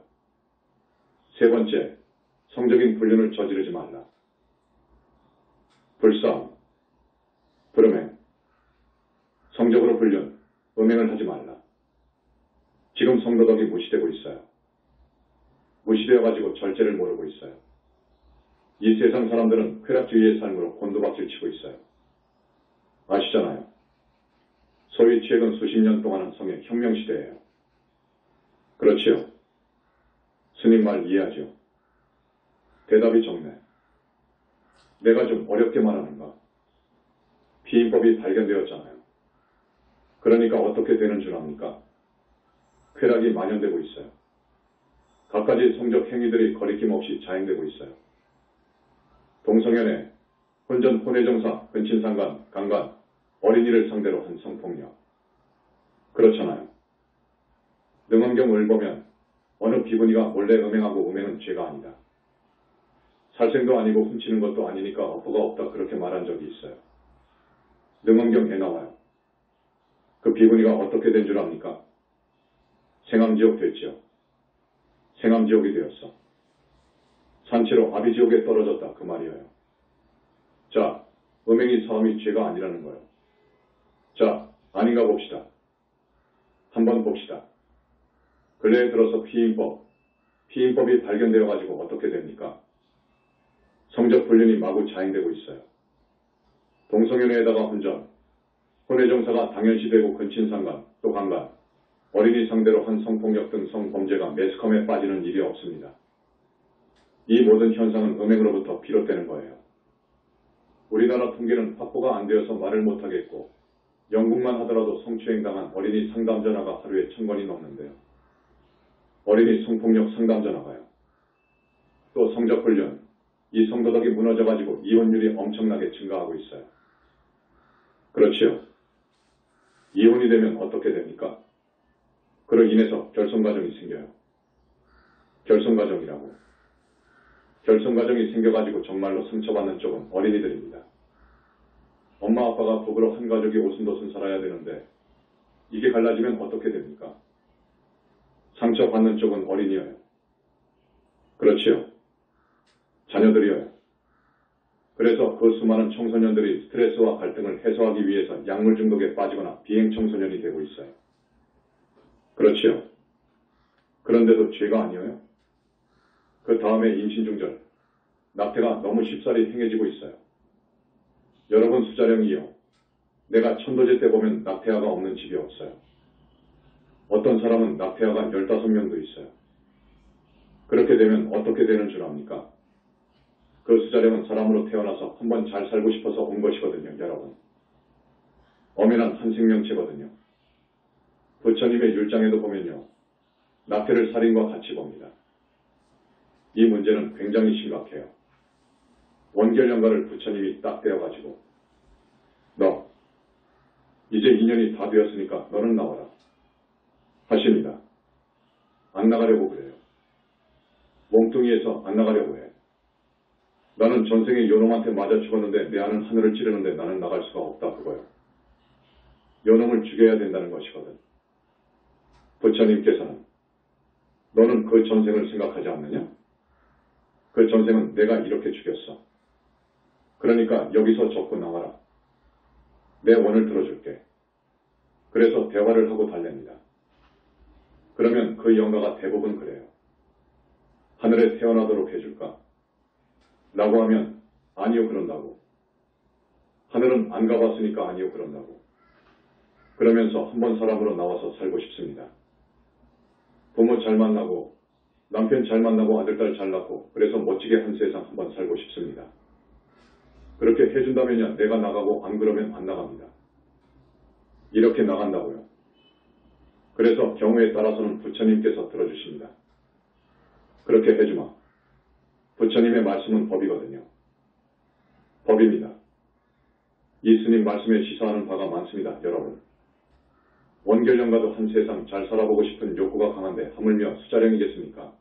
세 번째, 성적인 불륜을 저지르지 말라. 불싸움, 불음행, 성적으로 불륜, 음행을 하지 말라. 지금 성도덕이 무시되고 있어요. 무시되어가지고 절제를 모르고 있어요. 이 세상 사람들은 쾌락주의의 삶으로 곤두박질 치고 있어요. 아시잖아요. 소위 최근 수십 년 동안은 성의 혁명시대예요. 그렇지요. 스님 말 이해하죠. 대답이 적네. 내가 좀 어렵게 말하는가? 피임법이 발견되었잖아요. 그러니까 어떻게 되는 줄 압니까? 쾌락이 만연되고 있어요. 갖가지 성적 행위들이 거리낌 없이 자행되고 있어요. 동성연애, 혼전 혼외정사, 근친상간, 강간, 어린이를 상대로 한 성폭력. 그렇잖아요. 능엄경을 보면 어느 비구니가 몰래 음행하고 음행은 죄가 아니다. 살생도 아니고 훔치는 것도 아니니까 어퍼가 없다 그렇게 말한 적이 있어요. 능엄경 애 나와요. 그 비구니가 어떻게 된 줄 압니까? 생암지옥 됐지요. 생암지옥이 되었어. 산채로 아비지옥에 떨어졌다 그 말이에요. 자, 음행이 사함이 죄가 아니라는 거예요. 자, 아닌가 봅시다. 한번 봅시다. 근래에 들어서 피임법이 발견되어 가지고 어떻게 됩니까? 성적 불륜이 마구 자행되고 있어요. 동성연애에다가 혼전, 혼외정사가 당연시되고 근친상간, 또 강간, 어린이 상대로 한 성폭력 등 성범죄가 매스컴에 빠지는 일이 없습니다. 이 모든 현상은 음행으로부터 비롯되는 거예요. 우리나라 통계는 확보가 안 되어서 말을 못하겠고 영국만 하더라도 성추행당한 어린이 상담 전화가 하루에 1000건이 넘는데요. 어린이 성폭력 상담 전화가요. 또 성적훈련, 이 성도덕이 무너져가지고 이혼율이 엄청나게 증가하고 있어요. 그렇지요. 이혼이 되면 어떻게 됩니까? 그로 인해서 결손가정이 생겨요. 결손가정이라고. 결손가정이 생겨가지고 정말로 상처받는 쪽은 어린이들입니다. 엄마 아빠가 부부로 한 가족이 오순도순 살아야 되는데 이게 갈라지면 어떻게 됩니까? 상처받는 쪽은 어린이여요. 그렇지요. 자녀들이여요. 그래서 그 수많은 청소년들이 스트레스와 갈등을 해소하기 위해서 약물 중독에 빠지거나 비행 청소년이 되고 있어요. 그렇지요. 그런데도 죄가 아니에요. 그 다음에 임신중절, 낙태가 너무 쉽사리 행해지고 있어요. 여러분 수자령이요. 내가 천도제 때 보면 낙태아가 없는 집이 없어요. 어떤 사람은 낙태아가 15명도 있어요. 그렇게 되면 어떻게 되는 줄 압니까? 그 수자령은 사람으로 태어나서 한번 잘 살고 싶어서 온 것이거든요, 여러분. 엄연한 한 생명체거든요. 부처님의 율장에도 보면요. 낙태를 살인과 같이 봅니다. 이 문제는 굉장히 심각해요. 원결연가를 부처님이 딱 떼어가지고 너 이제 인연이 다 되었으니까 너는 나와라 하십니다. 안 나가려고 그래요. 몸뚱이에서 안 나가려고 해. 나는 전생에 요놈한테 맞아 죽었는데 내 아는 하늘을 찌르는데 나는 나갈 수가 없다 그거요. 요놈을 죽여야 된다는 것이거든. 부처님께서는 너는 그 전생을 생각하지 않느냐? 그 전생은 내가 이렇게 죽였어. 그러니까 여기서 접고 나와라. 내 원을 들어줄게. 그래서 대화를 하고 달랩니다. 그러면 그 영가가 대부분 그래요. 하늘에 태어나도록 해줄까? 라고 하면 아니요 그런다고. 하늘은 안 가봤으니까 아니요 그런다고. 그러면서 한번 사람으로 나와서 살고 싶습니다. 부모 잘 만나고 남편 잘 만나고 아들딸 잘 낳고 그래서 멋지게 한 세상 한번 살고 싶습니다. 그렇게 해준다면요 내가 나가고 안 그러면 안 나갑니다. 이렇게 나간다고요. 그래서 경우에 따라서는 부처님께서 들어주십니다. 그렇게 해주마. 부처님의 말씀은 법이거든요. 법입니다. 이 스님 말씀에 시사하는 바가 많습니다. 여러분. 원결연가도 한 세상 잘 살아보고 싶은 욕구가 강한데 하물며 수자령이겠습니까?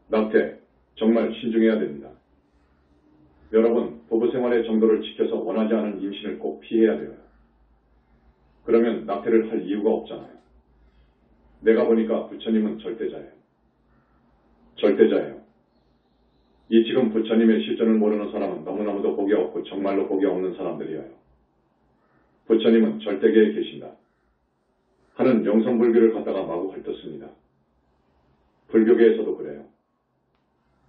낙태 정말 신중해야 됩니다. 여러분 부부 생활의 정도를 지켜서 원하지 않은 임신을 꼭 피해야 돼요. 그러면 낙태를 할 이유가 없잖아요. 내가 보니까 부처님은 절대자예요. 절대자예요. 이 지금 부처님의 실존을 모르는 사람은 너무나도 복이 없고 정말로 복이 없는 사람들이에요. 부처님은 절대계에 계신다. 하는 영성불교를 갖다가 마구 헐떴습니다. 불교계에서도 그래요.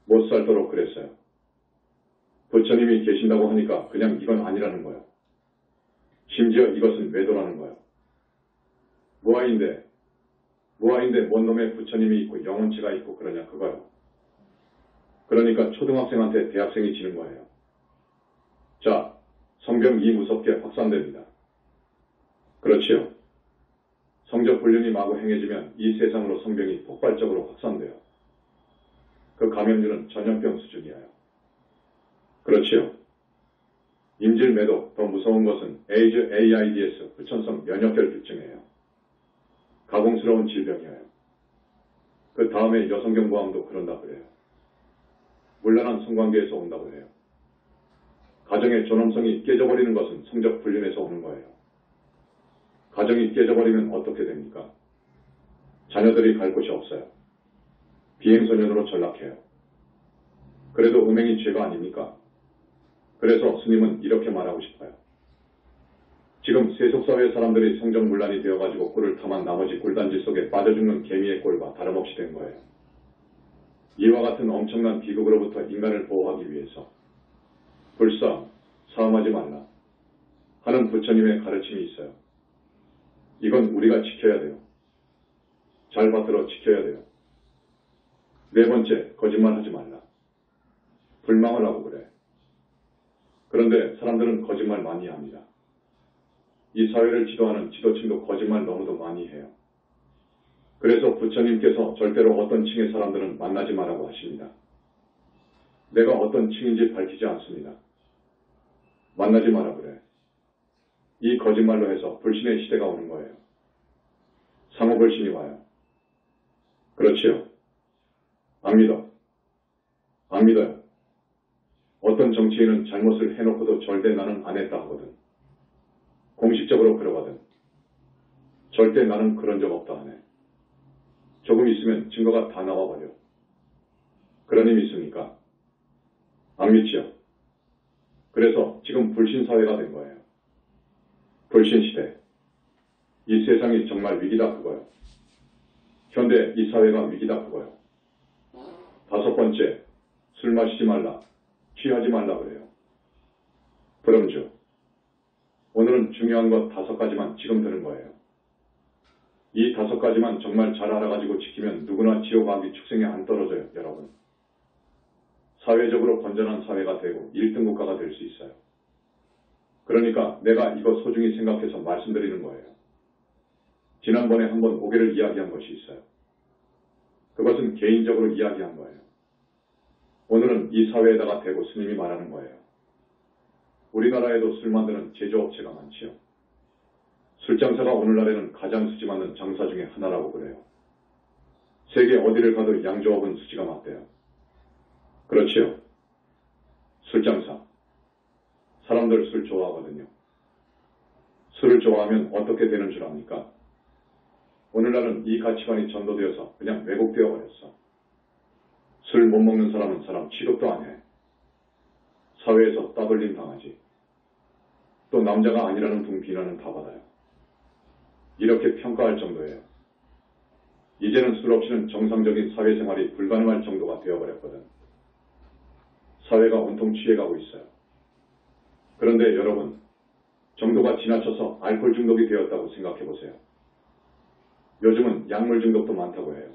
못 살도록 그랬어요. 부처님이 계신다고 하니까 그냥 이건 아니라는 거예요. 심지어 이것은 외도라는 거예요. 무아인데 뭔 놈의 부처님이 있고 영혼체가 있고 그러냐 그거요. 그러니까 초등학생한테 대학생이 지는 거예요. 자, 성경이 무섭게 확산됩니다. 그렇지요. 성적 불륜이 마구 행해지면 이 세상으로 성병이 폭발적으로 확산돼요. 그 감염률은 전염병 수준이에요. 그렇지요. 인질 매도 더 무서운 것은 AIDS, 후천성 면역결핍증이에요. 가공스러운 질병이에요. 그 다음에 여성경부암도 그런다 그래요. 문란한 성관계에서 온다고 해요. 가정의 존엄성이 깨져버리는 것은 성적 불륜에서 오는 거예요. 가정이 깨져버리면 어떻게 됩니까? 자녀들이 갈 곳이 없어요. 비행소년으로 전락해요. 그래도 음행이 죄가 아닙니까? 그래서 스님은 이렇게 말하고 싶어요. 지금 세속사회 사람들이 성적문란이 되어가지고 꿀을 탐한 나머지 꿀단지 속에 빠져 죽는 개미의 꼴과 다름없이 된 거예요. 이와 같은 엄청난 비극으로부터 인간을 보호하기 위해서 불사, 사음하지 말라 하는 부처님의 가르침이 있어요. 이건 우리가 지켜야 돼요. 잘 받들어 지켜야 돼요. 네 번째, 거짓말하지 말라. 불망을 하고 그래. 그런데 사람들은 거짓말 많이 합니다. 이 사회를 지도하는 지도층도 거짓말 너무도 많이 해요. 그래서 부처님께서 절대로 어떤 층의 사람들은 만나지 말라고 하십니다. 내가 어떤 층인지 밝히지 않습니다. 만나지 마라 그래. 이 거짓말로 해서 불신의 시대가 오는 거예요. 상호불신이 와요. 그렇지요. 안 믿어. 안 믿어요. 어떤 정치인은 잘못을 해놓고도 절대 나는 안 했다 하거든. 공식적으로 그러거든. 절대 나는 그런 적 없다 하네. 조금 있으면 증거가 다 나와버려. 그러니 믿습니까? 안 믿지요. 그래서 지금 불신사회가 된 거예요. 불신시대. 이 세상이 정말 위기다 그거요. 현대 이 사회가 위기다 그거요. 다섯 번째, 술 마시지 말라. 취하지 말라 그래요. 브럼주. 오늘은 중요한 것 5가지만 지금 드는 거예요. 이 5가지만 정말 잘 알아가지고 지키면 누구나 지옥 악이 축생에 안 떨어져요, 여러분. 사회적으로 건전한 사회가 되고 1등 국가가 될 수 있어요. 그러니까 내가 이거 소중히 생각해서 말씀드리는 거예요. 지난번에 한번 오계를 이야기한 것이 있어요. 그것은 개인적으로 이야기한 거예요. 오늘은 이 사회에다가 대고 스님이 말하는 거예요. 우리나라에도 술 만드는 제조업체가 많지요. 술장사가 오늘날에는 가장 수지 맞는 장사 중에 하나라고 그래요. 세계 어디를 가도 양조업은 수지가 맞대요. 그렇지요. 술장사. 사람들 술 좋아하거든요. 술을 좋아하면 어떻게 되는 줄 압니까? 오늘날은 이 가치관이 전도되어서 그냥 왜곡되어 버렸어. 술 못 먹는 사람은 사람 취급도 안 해. 사회에서 따돌림 당하지. 또 남자가 아니라는 둥 비난은 다 받아요. 이렇게 평가할 정도예요. 이제는 술 없이는 정상적인 사회생활이 불가능할 정도가 되어버렸거든. 사회가 온통 취해가고 있어요. 그런데 여러분, 정도가 지나쳐서 알코올 중독이 되었다고 생각해보세요. 요즘은 약물 중독도 많다고 해요.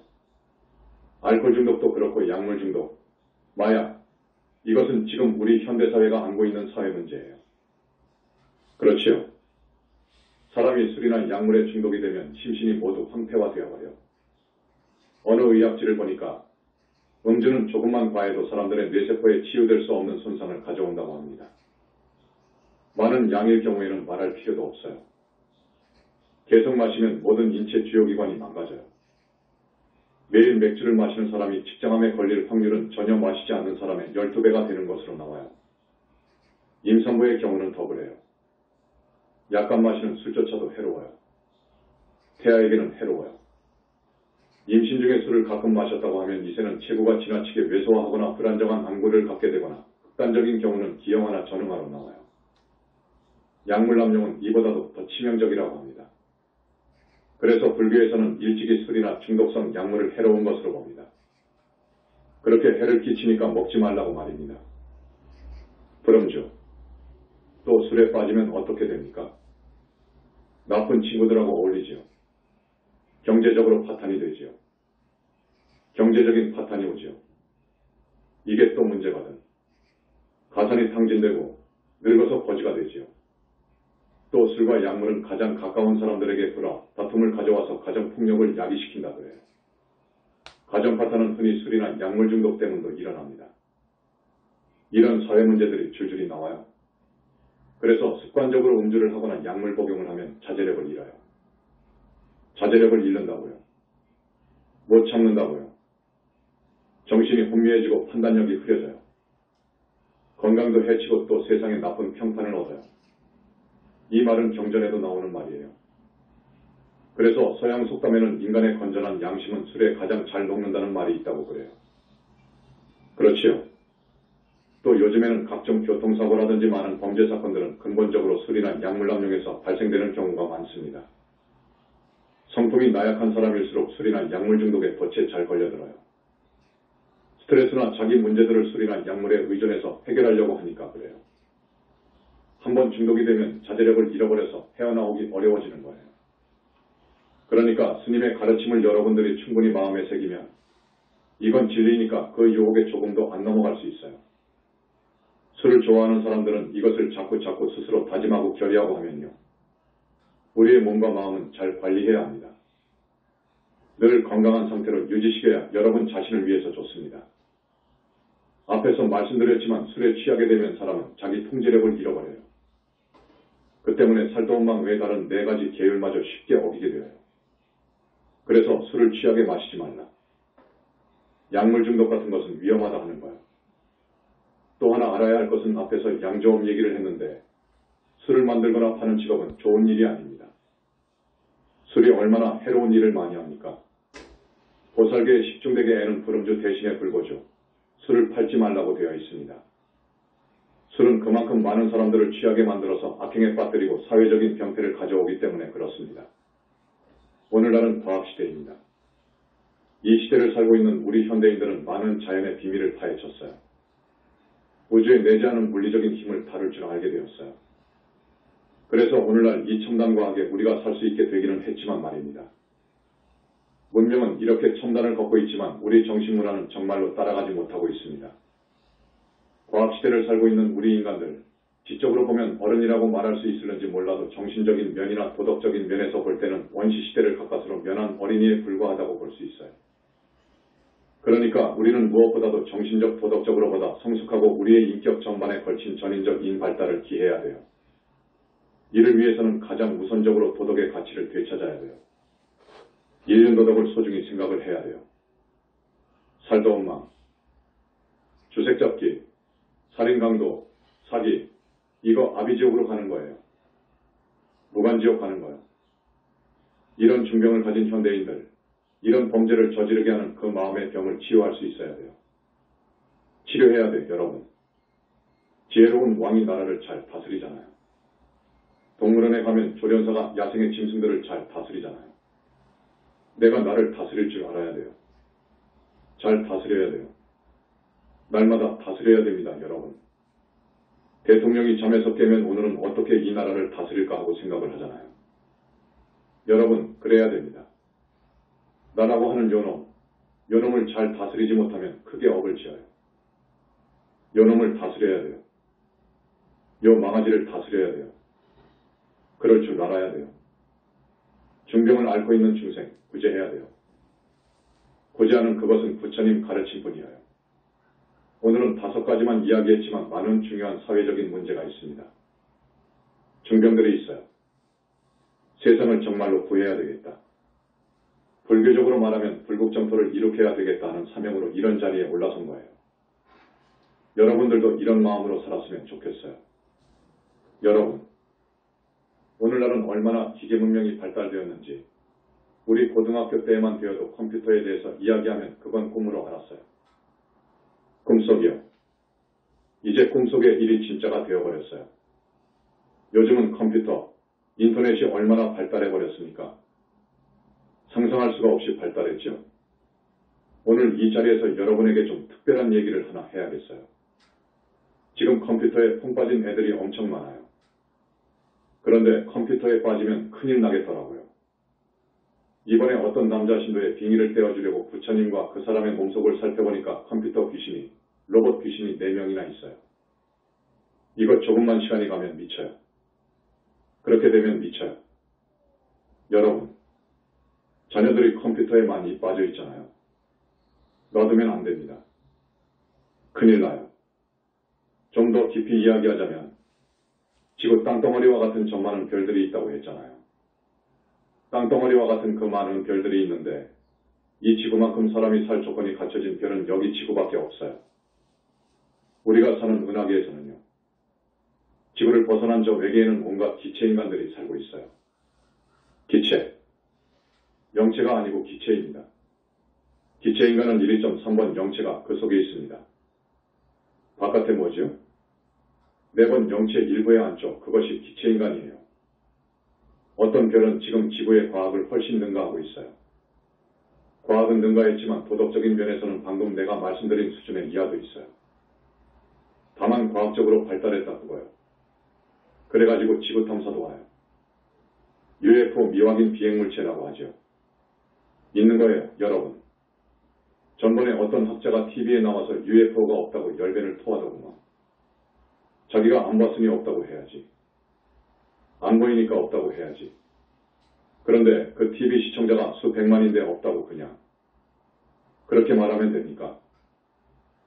알코올 중독도 그렇고 약물 중독, 마약, 이것은 지금 우리 현대사회가 안고 있는 사회 문제예요. 그렇지요. 사람이 술이나 약물에 중독이 되면 심신이 모두 황폐화되어버려. 어느 의학지를 보니까 음주는 조금만 과해도 사람들의 뇌세포에 치유될 수 없는 손상을 가져온다고 합니다. 많은 양일 경우에는 말할 필요도 없어요. 계속 마시면 모든 인체 주요 기관이 망가져요. 매일 맥주를 마시는 사람이 직장암에 걸릴 확률은 전혀 마시지 않는 사람의 12배가 되는 것으로 나와요. 임산부의 경우는 더 그래요. 약간 마시는 술조차도 해로워요. 태아에게는 해로워요. 임신 중에 술을 가끔 마셨다고 하면 이새는 체구가 지나치게 왜소하거나 불안정한 안구를 갖게 되거나 극단적인 경우는 기형아나 전응아로 나와요. 약물 남용은 이보다도 더 치명적이라고 합니다. 그래서 불교에서는 일찍이 술이나 중독성 약물을 해로운 것으로 봅니다. 그렇게 해를 끼치니까 먹지 말라고 말입니다. 브럼주. 또 술에 빠지면 어떻게 됩니까? 나쁜 친구들하고 어울리지요. 경제적으로 파탄이 되지요. 경제적인 파탄이 오지요. 이게 또 문제거든. 가산이 탕진되고 늙어서 거지가 되지요. 또 술과 약물은 가장 가까운 사람들에게 불어 다툼을 가져와서 가정폭력을 야기시킨다 그래요. 가정 파탄은 흔히 술이나 약물 중독 때문도 일어납니다. 이런 사회 문제들이 줄줄이 나와요. 그래서 습관적으로 음주를 하거나 약물 복용을 하면 자제력을 잃어요. 자제력을 잃는다고요. 못 참는다고요. 정신이 혼미해지고 판단력이 흐려져요. 건강도 해치고 또 세상에 나쁜 평판을 얻어요. 이 말은 경전에도 나오는 말이에요. 그래서 서양 속담에는 인간의 건전한 양심은 술에 가장 잘 녹는다는 말이 있다고 그래요. 그렇지요. 또 요즘에는 각종 교통사고라든지 많은 범죄 사건들은 근본적으로 술이나 약물 남용에서 발생되는 경우가 많습니다. 성품이 나약한 사람일수록 술이나 약물 중독에 덫에 잘 걸려들어요. 스트레스나 자기 문제들을 술이나 약물에 의존해서 해결하려고 하니까 그래요. 한번 중독이 되면 자제력을 잃어버려서 헤어나오기 어려워지는 거예요. 그러니까 스님의 가르침을 여러분들이 충분히 마음에 새기면 이건 진리니까 그 유혹에 조금도 안 넘어갈 수 있어요. 술을 좋아하는 사람들은 이것을 자꾸 스스로 다짐하고 결의하고 하면요. 우리의 몸과 마음은 잘 관리해야 합니다. 늘 건강한 상태로 유지시켜야 여러분 자신을 위해서 좋습니다. 앞에서 말씀드렸지만 술에 취하게 되면 사람은 자기 통제력을 잃어버려요. 그 때문에 살도움만 외 다른 4가지 계율마저 쉽게 어기게 되어요. 그래서 술을 취하게 마시지 말라. 약물 중독 같은 것은 위험하다 하는 거예요. 또 하나 알아야 할 것은 앞에서 양조업 얘기를 했는데 술을 만들거나 파는 직업은 좋은 일이 아닙니다. 술이 얼마나 해로운 일을 많이 합니까? 보살계의 십중대계 애는 불음주 대신에 불고주, 술을 팔지 말라고 되어 있습니다. 술은 그만큼 많은 사람들을 취하게 만들어서 악행에 빠뜨리고 사회적인 병폐를 가져오기 때문에 그렇습니다. 오늘날은 과학시대입니다. 이 시대를 살고 있는 우리 현대인들은 많은 자연의 비밀을 파헤쳤어요. 우주에 내재하는 물리적인 힘을 다룰 줄 알게 되었어요. 그래서 오늘날 이 첨단 과학에 우리가 살 수 있게 되기는 했지만 말입니다. 문명은 이렇게 첨단을 걷고 있지만 우리 정신문화는 정말로 따라가지 못하고 있습니다. 과학시대를 살고 있는 우리 인간들, 지적으로 보면 어른이라고 말할 수 있을는지 몰라도 정신적인 면이나 도덕적인 면에서 볼 때는 원시시대를 가까스로 면한 어린이에 불과하다고 볼 수 있어요. 그러니까 우리는 무엇보다도 정신적 도덕적으로보다 성숙하고 우리의 인격 전반에 걸친 전인적 인발달을 기해야 돼요. 이를 위해서는 가장 우선적으로 도덕의 가치를 되찾아야 돼요. 인륜도덕을 소중히 생각을 해야 돼요. 살도원망, 주색잡기, 살인강도, 사기, 이거 아비지옥으로 가는 거예요. 무간지옥 가는 거예요. 이런 중병을 가진 현대인들, 이런 범죄를 저지르게 하는 그 마음의 병을 치유할 수 있어야 돼요. 치료해야 돼요, 여러분. 지혜로운 왕이 나라를 잘 다스리잖아요. 동물원에 가면 조련사가 야생의 짐승들을 잘 다스리잖아요. 내가 나를 다스릴 줄 알아야 돼요. 잘 다스려야 돼요. 날마다 다스려야 됩니다, 여러분. 대통령이 잠에서 깨면 오늘은 어떻게 이 나라를 다스릴까 하고 생각을 하잖아요. 여러분, 그래야 됩니다. 나라고 하는 요놈을 잘 다스리지 못하면 크게 업을 지어요. 요놈을 다스려야 돼요. 요 망아지를 다스려야 돼요. 그럴 줄 알아야 돼요. 중병을 앓고 있는 중생, 구제해야 돼요. 구제하는 그것은 부처님 가르침뿐이에요. 오늘은 5가지만 이야기했지만 많은 중요한 사회적인 문제가 있습니다. 중병들이 있어요. 세상을 정말로 구해야 되겠다. 불교적으로 말하면 불국정토를 이룩해야 되겠다 하는 사명으로 이런 자리에 올라선 거예요. 여러분들도 이런 마음으로 살았으면 좋겠어요. 여러분, 오늘날은 얼마나 기계 문명이 발달되었는지 우리 고등학교 때에만 되어도 컴퓨터에 대해서 이야기하면 그건 꿈으로 알았어요. 꿈속이요. 이제 꿈속의 일이 진짜가 되어버렸어요. 요즘은 컴퓨터, 인터넷이 얼마나 발달해버렸습니까? 상상할 수가 없이 발달했죠. 오늘 이 자리에서 여러분에게 좀 특별한 얘기를 하나 해야겠어요. 지금 컴퓨터에 푹 빠진 애들이 엄청 많아요. 그런데 컴퓨터에 빠지면 큰일 나겠더라고요. 이번에 어떤 남자 신도의 빙의를 떼어주려고 부처님과 그 사람의 몸속을 살펴보니까 컴퓨터 귀신이, 로봇 귀신이 4명이나 있어요. 이거 조금만 시간이 가면 미쳐요. 그렇게 되면 미쳐요. 여러분, 자녀들이 컴퓨터에 많이 빠져 있잖아요. 놔두면 안 됩니다. 큰일 나요. 좀 더 깊이 이야기하자면 지구 땅덩어리와 같은 저 많은 별들이 있다고 했잖아요. 땅덩어리와 같은 그 많은 별들이 있는데 이 지구만큼 사람이 살 조건이 갖춰진 별은 여기 지구밖에 없어요. 우리가 사는 은하계에서는요. 지구를 벗어난 저 외계에는 온갖 기체인간들이 살고 있어요. 기체. 영체가 아니고 기체입니다. 기체인간은 1.3번 영체가 그 속에 있습니다. 바깥에 뭐죠? 4번 영체 일부의 안쪽, 그것이 기체인간이에요. 어떤 별은 지금 지구의 과학을 훨씬 능가하고 있어요. 과학은 능가했지만 도덕적인 면에서는 방금 내가 말씀드린 수준의 이하도 있어요. 다만 과학적으로 발달했다 그거요. 그래가지고 지구 탐사도 와요. UFO 미확인 비행물체라고 하죠. 있는 거예요, 여러분. 전번에 어떤 학자가 TV에 나와서 UFO가 없다고 열변을 토하더구만. 자기가 안 봤으니 없다고 해야지. 안 보이니까 없다고 해야지. 그런데 그 TV 시청자가 수백만인데 없다고 그냥. 그렇게 말하면 됩니까?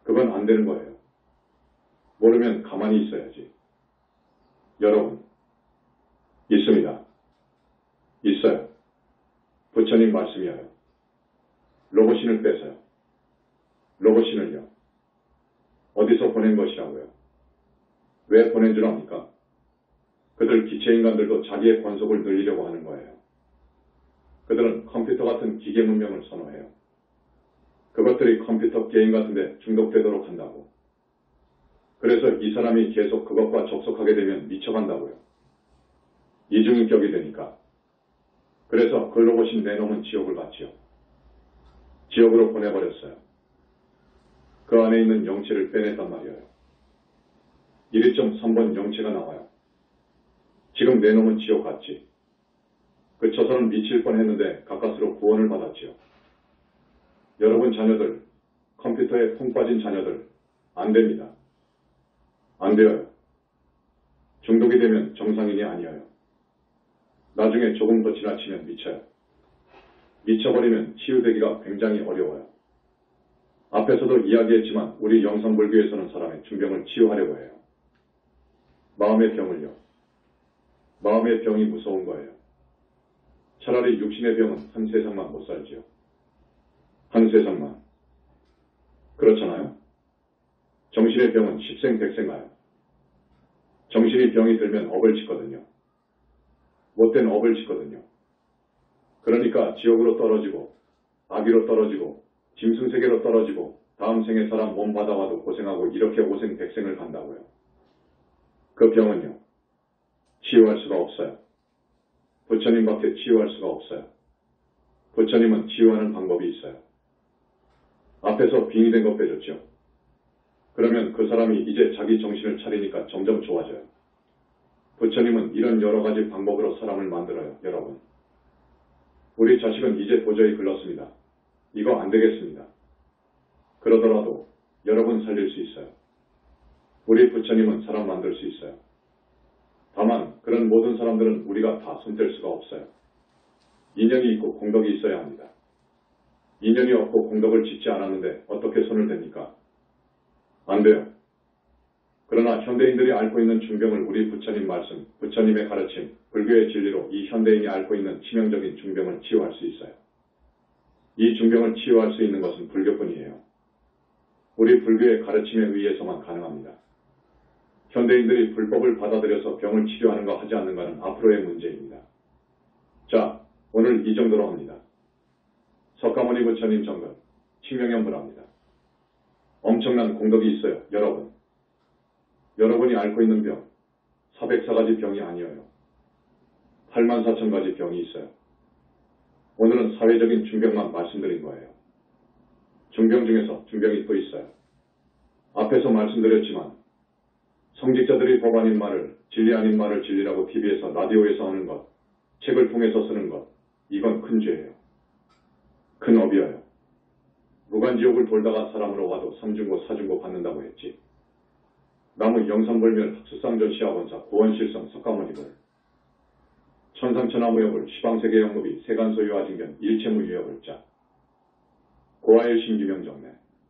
그건 안 되는 거예요. 모르면 가만히 있어야지. 여러분, 있습니다. 있어요. 부처님 말씀이에요. 로봇신을 빼서요. 로봇신을요. 어디서 보낸 것이라고요? 왜 보낸 줄 압니까? 그들 기체인간들도 자기의 권속을 늘리려고 하는 거예요. 그들은 컴퓨터 같은 기계 문명을 선호해요. 그것들이 컴퓨터 게임 같은데 중독되도록 한다고. 그래서 이 사람이 계속 그것과 접속하게 되면 미쳐간다고요. 이중인격이 되니까. 그래서 그 로봇이 내놓은 지옥을 봤지요. 지옥으로 보내버렸어요. 그 안에 있는 영체를 빼냈단 말이에요. 1.3번 영체가 나와요. 지금 내놓은 지옥 같지. 그 처서는 미칠 뻔했는데 가까스로 구원을 받았지요. 여러분 자녀들, 컴퓨터에 푹 빠진 자녀들, 안 됩니다. 안 돼요. 중독이 되면 정상인이 아니에요. 나중에 조금 더 지나치면 미쳐요. 미쳐버리면 치유되기가 굉장히 어려워요. 앞에서도 이야기했지만 우리 영성불교에서는 사람의 중병을 치유하려고 해요. 마음의 병을요. 마음의 병이 무서운 거예요. 차라리 육신의 병은 한 세상만 못 살지요. 한 세상만. 그렇잖아요. 정신의 병은 십생백생 가요. 정신이 병이 들면 업을 짓거든요. 못된 업을 짓거든요. 그러니까 지옥으로 떨어지고 아기로 떨어지고 짐승세계로 떨어지고 다음 생에 사람 몸 받아와도 고생하고 이렇게 오생백생을 간다고요. 그 병은요. 치유할 수가 없어요. 부처님밖에 치유할 수가 없어요. 부처님은 치유하는 방법이 있어요. 앞에서 빙의 된 거 빼줬죠. 그러면 그 사람이 이제 자기 정신을 차리니까 점점 좋아져요. 부처님은 이런 여러 가지 방법으로 사람을 만들어요, 여러분. 우리 자식은 이제 도저히 글렀습니다. 이거 안 되겠습니다. 그러더라도 여러분 살릴 수 있어요. 우리 부처님은 사람 만들 수 있어요. 다만 그런 모든 사람들은 우리가 다 손댈 수가 없어요. 인연이 있고 공덕이 있어야 합니다. 인연이 없고 공덕을 짓지 않았는데 어떻게 손을 댑니까? 안 돼요. 그러나 현대인들이 앓고 있는 중병을 우리 부처님 말씀, 부처님의 가르침, 불교의 진리로 이 현대인이 앓고 있는 치명적인 중병을 치유할 수 있어요. 이 중병을 치유할 수 있는 것은 불교뿐이에요. 우리 불교의 가르침에 의해서만 가능합니다. 현대인들이 불법을 받아들여서 병을 치료하는가 하지 않는가는 앞으로의 문제입니다. 자, 오늘 이 정도로 합니다. 석가모니 부처님 정근, 칭명현불합니다. 엄청난 공덕이 있어요, 여러분. 여러분이 앓고 있는 병, 404가지 병이 아니에요. 84,000가지 병이 있어요. 오늘은 사회적인 중병만 말씀드린 거예요. 중병 중에서 중병이 또 있어요. 앞에서 말씀드렸지만 성직자들이 법 아닌 말을, 진리 아닌 말을 진리라고 TV에서, 라디오에서 하는 것, 책을 통해서 쓰는 것, 이건 큰 죄예요. 큰 업이에요. 무간지옥을 돌다가 사람으로 와도 삼중고, 사중고 받는다고 했지. 나무 영산불멸 학수상전 시학원사 고원실성 석가모니불 천상천하무여불 시방세계 영무비 세간소유아징견 일체무유여불자 고아일신 유명정매